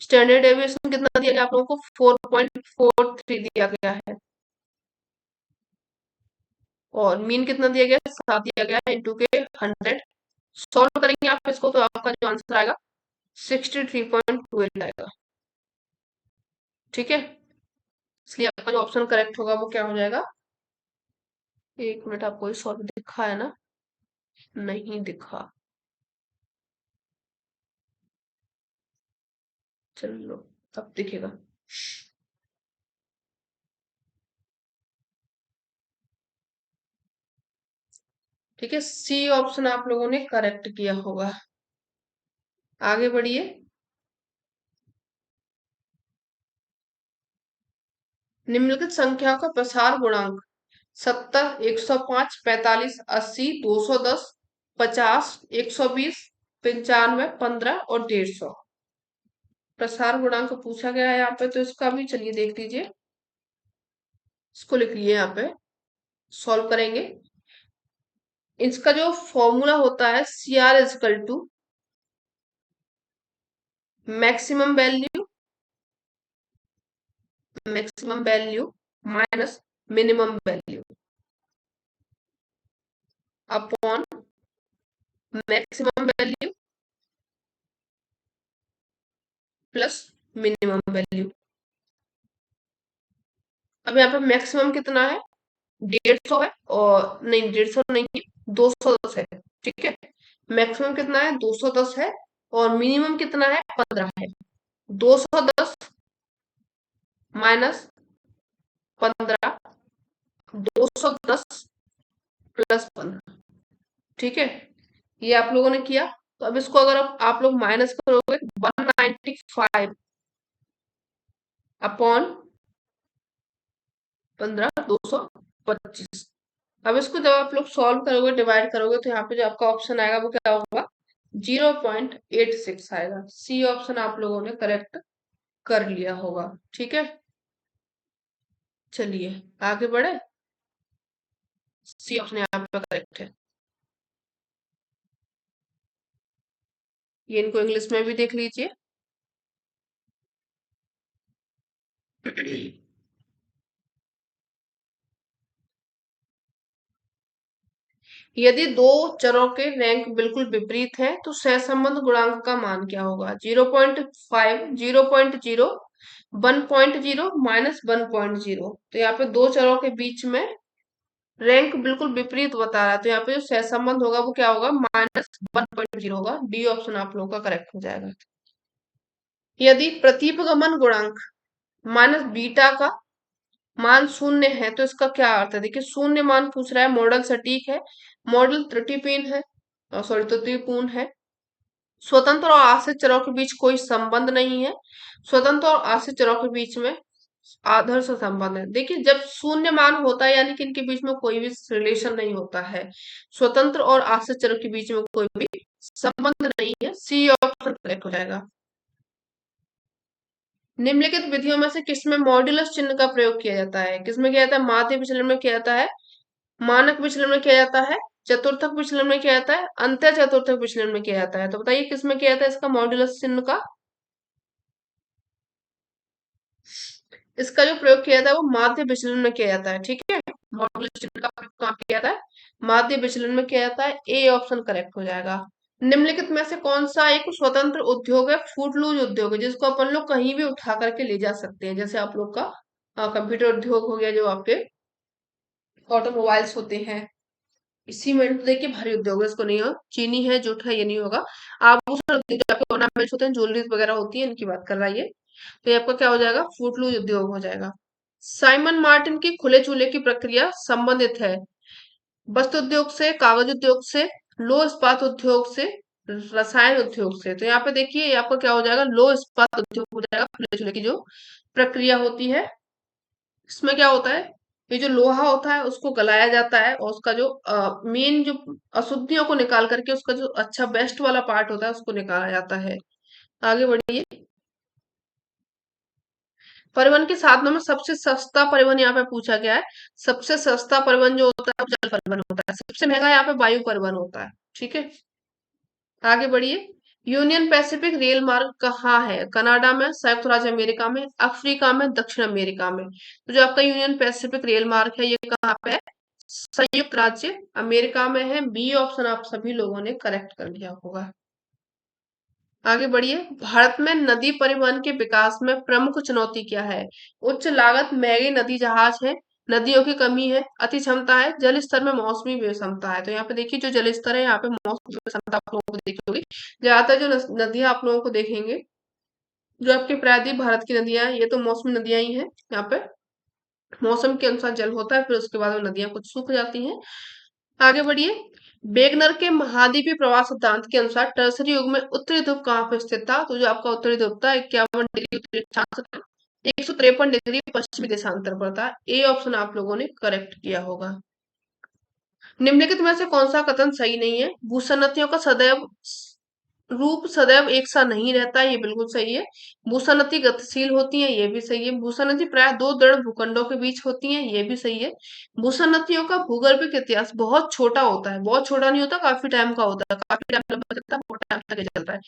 स्टैंडर्ड डेविएशन कितना दिया गया आप लोगों को? 4.43 दिया गया है, और मीन कितना दिया गया है? 7 दिया गया है, इंटू के 100। सॉल्व करेंगे आप इसको तो आपका जो आंसर आएगा 63.28 आएगा। ठीक है, इसलिए आपका जो ऑप्शन करेक्ट होगा वो क्या हो जाएगा? एक मिनट, आपको सॉल्व दिखा है ना? नहीं दिखा, चलो अब दिखेगा। ठीक है, सी ऑप्शन आप लोगों ने करेक्ट किया होगा। आगे बढ़िए। निम्नलिखित संख्या का प्रसार गुणांक 70, 105, 45, 80, 210, 50, 120, 95, 15 और 150। प्रसार गुणांक पूछा गया है यहाँ पे, तो इसका भी चलिए देख लीजिए। इसको लिख लिए यहाँ पे, सॉल्व करेंगे। इसका जो फॉर्मूला होता है CR is equal to maximum value, maximum value minus minimum value upon maximum value plus minimum value. अब यहाँ पे मैक्सिमम कितना है? 150 है, और नहीं 150 नहीं है, 210 है। ठीक है, मैक्सिमम कितना है? 210 है, और मिनिमम कितना है? 15 है। 210 माइनस 15, 210 प्लस 15। ठीक है, ये आप लोगों ने किया। तो अब इसको अगर आप लोग माइनस करोगे 195 अपॉन 15, 225। अब इसको जब आप लोग सॉल्व करोगे, डिवाइड करोगे, तो यहाँ पे जो आपका ऑप्शन आएगा वो क्या होगा? 0.86 आएगा। सी ऑप्शन आप लोगों ने करेक्ट कर लिया होगा। ठीक है, चलिए आगे बढ़े। सी ऑप्शन यहाँ पे करेक्ट है। ये इनको इंग्लिश में भी देख लीजिए। यदि दो चरों के रैंक बिल्कुल विपरीत है तो सहसंबंध गुणांक का मान क्या होगा? 0.5, 0.0, 1.0, -1.0। तो यहाँ पे दो चरों के बीच में रैंक बिल्कुल विपरीत बता रहा है, तो यहाँ पे जो सहसंबंध होगा वो क्या होगा? -1.0 होगा। डी ऑप्शन आप लोगों का करेक्ट हो जाएगा। यदि प्रतिपगमन गुणांक माइनस बीटा का मान शून्य है तो इसका क्या अर्थ है? देखिए, शून्य मान पूछ रहा है, मॉडल सटीक है, मॉडल त्रुटिपूर्ण है, सॉरी त्रुटिपूर्ण है, स्वतंत्र और आश्रित चरों के बीच कोई संबंध नहीं है, स्वतंत्र और आश्रित चरों के बीच में आदर्श संबंध है। देखिए, जब शून्य मान होता है यानी कि इनके बीच में कोई भी रिलेशन नहीं होता है, स्वतंत्र और आश्रित चरों के बीच में कोई भी संबंध नहीं है। सी ऑप्शन करेक्ट हो जाएगा। निम्नलिखित विधियों में से किसमें मॉड्यूलस चिन्ह का प्रयोग किया जाता है? किसमें किया जाता है? माध्य विचलन में किया जाता है, मानक विचलन में किया जाता है, चतुर्थक विचलन में किया जाता है, अंत्य चतुर्थक विचलन में किया जाता है। तो बताइए किसमें किया जाता है इसका मॉड्यूलस चिन्ह का? इसका जो प्रयोग किया जाता है वो माध्य विचलन में किया जाता है। ठीक है, मॉड्यूलस चिन्ह का प्रयोग कहाँ किया जाता है? माध्य विचलन में किया जाता है। ए ऑप्शन करेक्ट हो जाएगा। निम्नलिखित में से कौन सा एक स्वतंत्र उद्योग है? फूटलूज उद्योग है, जिसको अपन लोग कहीं भी उठा करके ले जा सकते हैं। जैसे आप लोग का कंप्यूटर उद्योग हो गया, जो आपके ऑटोमोबाइल्स होते हैं, सीमेंट तो देखिए भारी उद्योग है, इसको नहीं हो, चीनी है, जूट है, ये नहीं होगा। आभूषण उद्योग जो आपके ऑर्नामेंट्स होते हैं, ज्वेलरीज वगैरह होती है, इनकी बात कर रहा है ये। तो ये आपका क्या हो जाएगा? फूटलूज उद्योग हो जाएगा। साइमन मार्टिन की खुले चूल्हे की प्रक्रिया संबंधित है वस्त्र उद्योग से, कागज उद्योग से, लो इस्पात उद्योग से, रसायन उद्योग से। तो यहाँ पे देखिए ये आपका क्या हो जाएगा? लो इस्पात उद्योग हो जाएगा। खुले चूल्हे की जो प्रक्रिया होती है, इसमें क्या होता है? ये जो लोहा होता है उसको गलाया जाता है और उसका जो मेन जो अशुद्धियों को निकाल करके उसका जो अच्छा बेस्ट वाला पार्ट होता है उसको निकाला जाता है। आगे बढ़िए। परिवहन के साधनों में सबसे सस्ता परिवहन यहाँ पे पूछा गया है। सबसे सस्ता परिवहन जो होता है वो जल परिवहन होता है, सबसे महंगा यहाँ पे वायु परिवहन होता है। ठीक है, आगे बढ़िए। यूनियन पैसिफिक रेल मार्ग कहाँ है? कनाडा में, संयुक्त राज्य अमेरिका में, अफ्रीका में, दक्षिण अमेरिका में। तो जो आपका यूनियन पैसिफिक रेल मार्ग है ये कहाँ पे है? संयुक्त राज्य अमेरिका में है। बी ऑप्शन आप सभी लोगों ने करेक्ट कर लिया होगा। आगे बढ़िए। भारत में नदी परिवहन के विकास में प्रमुख चुनौती क्या है? उच्च लागत, महंगे नदी जहाज है, नदियों की कमी है, अति क्षमता है, जल स्तर में मौसमी विषमता है। तो यहाँ पे देखिए जो जल स्तर है यहाँ पे मौसमी विषमता आप लोगों को देखी होगी। ज्यादातर जो नदियां आप लोगों को देखेंगे, जो आपकी प्रायद्वीप भारत की नदियां हैं, ये तो मौसमी नदियां ही हैं। यहाँ पे मौसम के अनुसार जल होता है, फिर उसके बाद वो नदियां कुछ सूख जाती हैं। आगे बढ़िए। वेगनर के महाद्वीपीय प्रवास सिद्धांत के अनुसार टर्सरी युग में उत्तरी ध्रुव कहाँ पे स्थित था? तो जो आपका उत्तरी ध्रुव था 51 डिग्री उत्तरी अक्षांश पर, 153 डिग्री पश्चिमी देशांतर पर था। ए ऑप्शन आप लोगों ने करेक्ट किया होगा। निम्नलिखित में से कौन सा कथन सही नहीं है? भूसन्नतियों का सदैव रूप सदैव एक सा नहीं रहता, ये बिल्कुल सही है। भूसन्नति गतिशील होती है, ये भी सही है। भूसन्नति प्राय दो दृढ़ भूखंडों के बीच होती है, ये भी सही है। भूसन्नतियों का भूगर्भिक इतिहास बहुत छोटा होता है, बहुत छोटा नहीं होता, काफी टाइम का होता है, काफी टाइम लंबा चलता है, बहुत टाइम तक ये चलता है।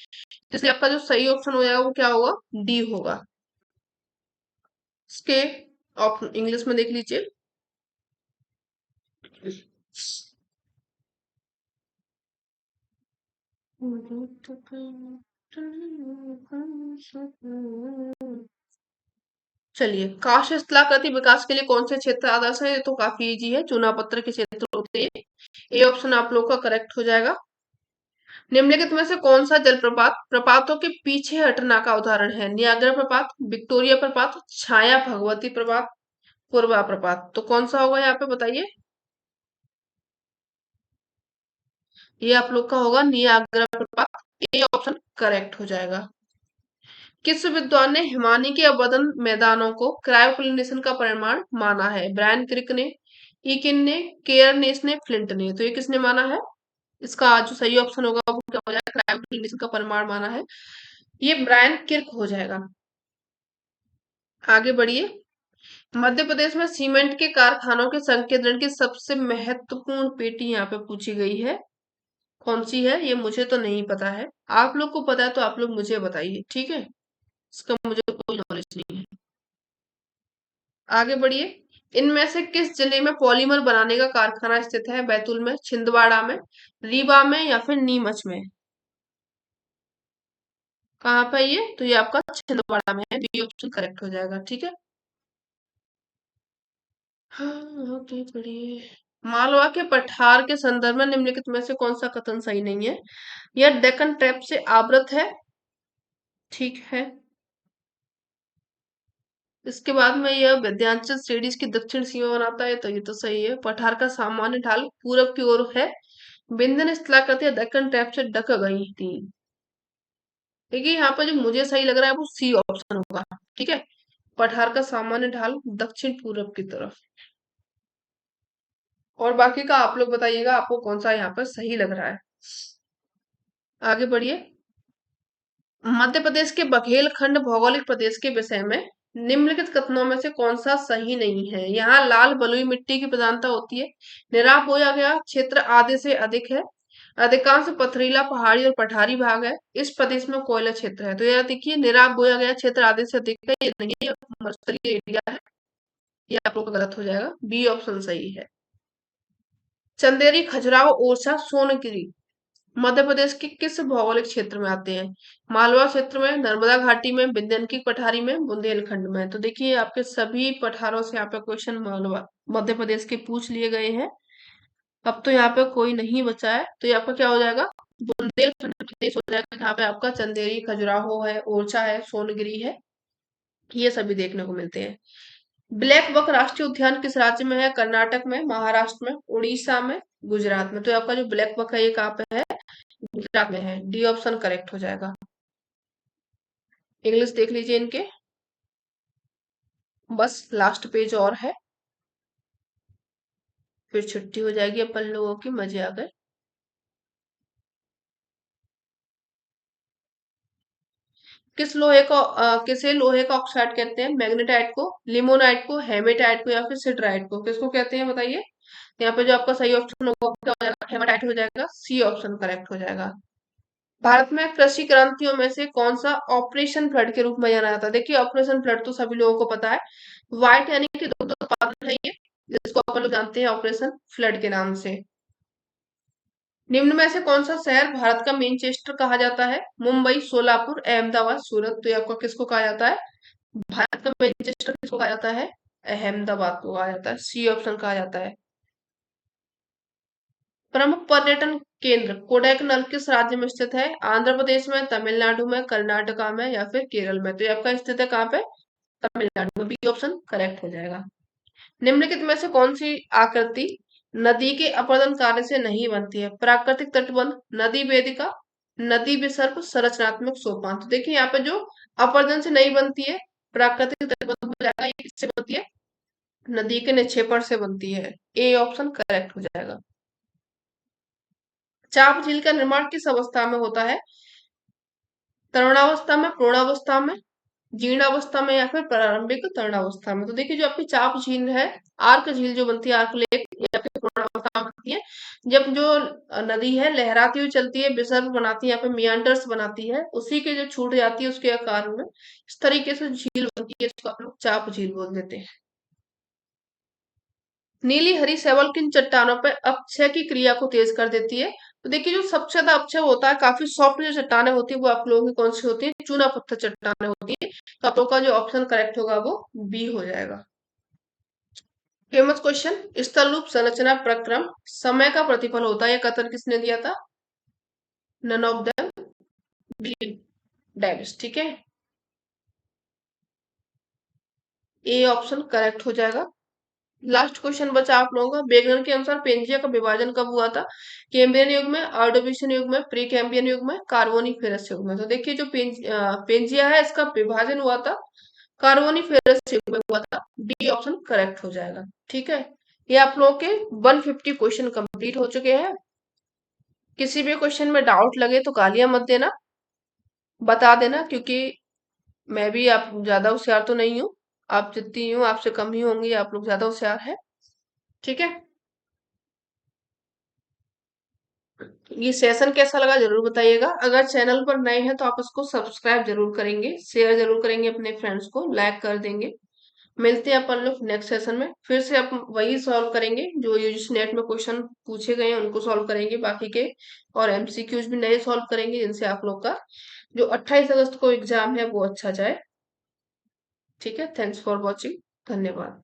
इसलिए आपका जो सही ऑप्शन हो जाएगा वो क्या होगा? डी होगा। इसके ऑप्शन इंग्लिश में देख लीजिए। चलिए, काश स्थलाकृति विकास के लिए कौन से क्षेत्र आदर्श है? ये तो काफी इजी है, चुना पत्थर के क्षेत्र होते हैं। ए ऑप्शन आप लोग का करेक्ट हो जाएगा। निम्नलिखित में से कौन सा जलप्रपात प्रपातों के पीछे हटना का उदाहरण है? नियाग्रा प्रपात, विक्टोरिया प्रपात, छाया भगवती प्रपात, पूर्वा प्रपात। तो कौन सा होगा यहाँ पे बताइए? ये आप लोग का होगा नियाग्रा प्रपात। ए ऑप्शन करेक्ट हो जाएगा। किस विद्वान ने हिमानी के अवदन मैदानों को क्रायोक्लिनेशन का परिमाण माना है? ब्रायन क्रिक ने, ईकिन ने, केयरनेस ने, फ्लिंट ने। तो ये किसने माना है? इसका जो सही ऑप्शन होगा वो क्या हो जाएगा? क्रायोक्लिनेशन का परिमाण माना है, ये ब्रायन किर्क हो जाएगा। आगे बढ़िए। मध्य प्रदेश में सीमेंट के कारखानों के संकेंद्रण की सबसे महत्वपूर्ण पेटी यहाँ पे पूछी गई है, कौन सी है ये मुझे तो नहीं पता है। आप लोग को पता है तो आप लोग मुझे बताइए, ठीक है। इसका मुझे कोई नॉलेज नहीं है। आगे बढ़िए। इनमें से किस जिले में पॉलीमर बनाने का कारखाना स्थित है? बैतूल में, छिंदवाड़ा में, रीवा में या फिर नीमच में? कहाँ पे ये? तो ये आपका छिंदवाड़ा में है, बी ऑप्शन करेक्ट हो जाएगा, ठीक है। हाँ, ओके बढ़िए। मालवा के पठार के संदर्भ में निम्नलिखित में से कौन सा कथन सही नहीं है? यह डेक्कन ट्रैप से आवृत है, ठीक है। इसके बाद में यह विंध्याचल श्रेणी की दक्षिण सीमा बनाता है, तो ये तो सही है। पठार का सामान्य ढाल पूरब की ओर है। विंध्य स्थलाकृति दक्कन ट्रैप से ढक गई थी। देखिए यहाँ पर जो मुझे सही लग रहा है वो सी ऑप्शन होगा, ठीक है। पठार का सामान्य ढाल दक्षिण पूरब की तरफ। और बाकी का आप लोग बताइएगा आपको कौन सा यहाँ पर सही लग रहा है। आगे बढ़िए। मध्य प्रदेश के बघेलखंड भौगोलिक प्रदेश के विषय में निम्नलिखित कथनों में से कौन सा सही नहीं है? यहाँ लाल बलुई मिट्टी की प्रधानता होती है। निराप बोया गया क्षेत्र आधे से अधिक है। अधिकांश पथरीला पहाड़ी और पठारी भाग है। इस प्रदेश में कोयला क्षेत्र है। तो यह देखिए निराप बोया गया क्षेत्र आधे से अधिक है, ये नहीं है, मरुस्थलीय एरिया है। ये आप लोग का गलत हो जाएगा, बी ऑप्शन सही है। चंदेरी, खजुराहो, ओरछा, सोनगिरी मध्य प्रदेश के किस भौगोलिक क्षेत्र में आते हैं? मालवा क्षेत्र में, नर्मदा घाटी में, विंध्य की पठारी में, बुंदेलखंड में। तो देखिए आपके सभी पठारों से यहाँ पे क्वेश्चन मालवा मध्य प्रदेश के पूछ लिए गए हैं। अब तो यहाँ पे कोई नहीं बचा है, तो ये आपका क्या हो जाएगा? बुंदेलखंड प्रदेश हो जाएगा, जहाँ पे आपका चंदेरी, खजुराहो है, ओरछा है, सोनगिरी है, ये सभी देखने को मिलते हैं। ब्लैक बक राष्ट्रीय उद्यान किस राज्य में है? कर्नाटक में, महाराष्ट्र में, उड़ीसा में, गुजरात में। तो आपका जो ब्लैक बक है ये कहाँ पे है? गुजरात में है, डी ऑप्शन करेक्ट हो जाएगा। इंग्लिश देख लीजिए इनके, बस लास्ट पेज और है, फिर छुट्टी हो जाएगी अपन लोगों की। मजे आ गए। किसे लोहे का ऑक्साइड कहते हैं? मैग्नेटाइट को, लिमोनाइट को, हेमेटाइट को या फिर सिडराइट को? किसको कहते हैं बताइए। यहाँ पे जो आपका सही ऑप्शन होगा वो क्या हो जाएगा? हेमाटाइट हो जाएगा, सी ऑप्शन करेक्ट हो जाएगा। भारत में कृषि क्रांतियों में से कौन सा ऑपरेशन फ्लड के रूप में जाना जाता है? देखिए ऑपरेशन फ्लड तो सभी लोगों को पता है, व्हाइट यानी कि दुग्ध उत्पादन है ये, जिसको अपन लोग जानते हैं ऑपरेशन फ्लड के नाम से। निम्न में से कौन सा शहर भारत का मैनचेस्टर कहा जाता है? मुंबई, सोलापुर, अहमदाबाद, सूरत। तो ये आपको किसको कहा जाता है? भारत का मैनचेस्टर किसको कहा जाता है? अहमदाबाद को कहा जाता है, सी ऑप्शन कहा जाता है। प्रमुख पर्यटन केंद्र कोडाइकनाल किस राज्य में स्थित है? आंध्र प्रदेश में, तमिलनाडु में, कर्नाटका में या फिर केरल में? तो ये आपका स्थित है कहाँ पे? तमिलनाडु में, बी ऑप्शन करेक्ट हो जाएगा। निम्नलिखित में से कौन सी आकृति नदी के अपरदन कार्य से नहीं बनती है? प्राकृतिक तटबंध, नदी वेदिका, नदी विसर्ग, संरचनात्मक सोपान। तो देखिए यहाँ पे जो अपरदन से नहीं बनती है, प्राकृतिक तटबंध हो जाएगा। ये किससे बनती है? नदी के निक्षेपण से बनती है, ए ऑप्शन करेक्ट हो जाएगा। चाप झील का निर्माण किस अवस्था में होता है? तरुणावस्था में, प्रौढ़ावस्था में, जीर्णावस्था में या फिर प्रारंभिक तरुणावस्था में? तो देखिए जो आपकी चाप झील है, आर्क झील जो बनती है, आर्क लेक, या फिर प्रौढ़ावस्था में बनती है। जब जो नदी है लहराती हुई चलती है, विसर्ग बनाती है, यहाँ पे मियांडर्स बनाती है, उसी के जो छूट जाती है उसके कारण में इस तरीके से झील बनती है, इसको आप लोग चाप झील बोल देते हैं। नीली हरी सेवल किन चट्टानों पर अपक्षय की क्रिया को तेज कर देती है? तो देखिए जो सबसे ज्यादा अपक्षय होता है, काफी सॉफ्ट जो चट्टाने होती है वो आप लोगों की कौन सी होती है? चूना पत्थर चट्टाने होती है। तो आप लोग का जो ऑप्शन करेक्ट होगा वो बी हो जाएगा। फेमस क्वेश्चन, स्थल रूप संरचना प्रक्रम समय का प्रतिफल होता है, यह कथन किसने दिया था? नन ऑफ देम डेविस, ठीक है। ए ऑप्शन करेक्ट हो जाएगा। लास्ट क्वेश्चन बचा आप लोगों का। वेगनर के अनुसार पेंजिया का विभाजन कब हुआ था? कैम्ब्रियन युग में, ऑर्डोविशियन युग में, प्री कैम्ब्रियन युग में, कार्बोनिफेरस युग में? तो देखिए जो पेंजिया है इसका विभाजन हुआ था कार्बोनिफेरस युग में हुआ था, डी ऑप्शन करेक्ट हो जाएगा, ठीक है। ये आप लोगों के 150 क्वेश्चन कंप्लीट हो चुके हैं। किसी भी क्वेश्चन में डाउट लगे तो गालियां मत देना, बता देना, क्योंकि मैं भी आप ज्यादा होशियार तो नहीं हूँ। आप जितनी हूँ आपसे कम ही होंगी, आप लोग ज्यादा होशियार है, ठीक है। ये सेशन कैसा लगा जरूर बताइएगा। अगर चैनल पर नए हैं तो आप उसको सब्सक्राइब जरूर करेंगे, शेयर जरूर करेंगे अपने फ्रेंड्स को, लाइक कर देंगे। मिलते हैं अपन लोग नेक्स्ट सेशन में, फिर से आप वही सॉल्व करेंगे जो यूजीसी नेट में क्वेश्चन पूछे गए हैं उनको सॉल्व करेंगे बाकी के, और एमसीक्यूज भी नए सॉल्व करेंगे जिनसे आप लोग का जो 28 अगस्त को एग्जाम है वो अच्छा जाए। ठीक है, थैंक्स फॉर वॉचिंग, धन्यवाद।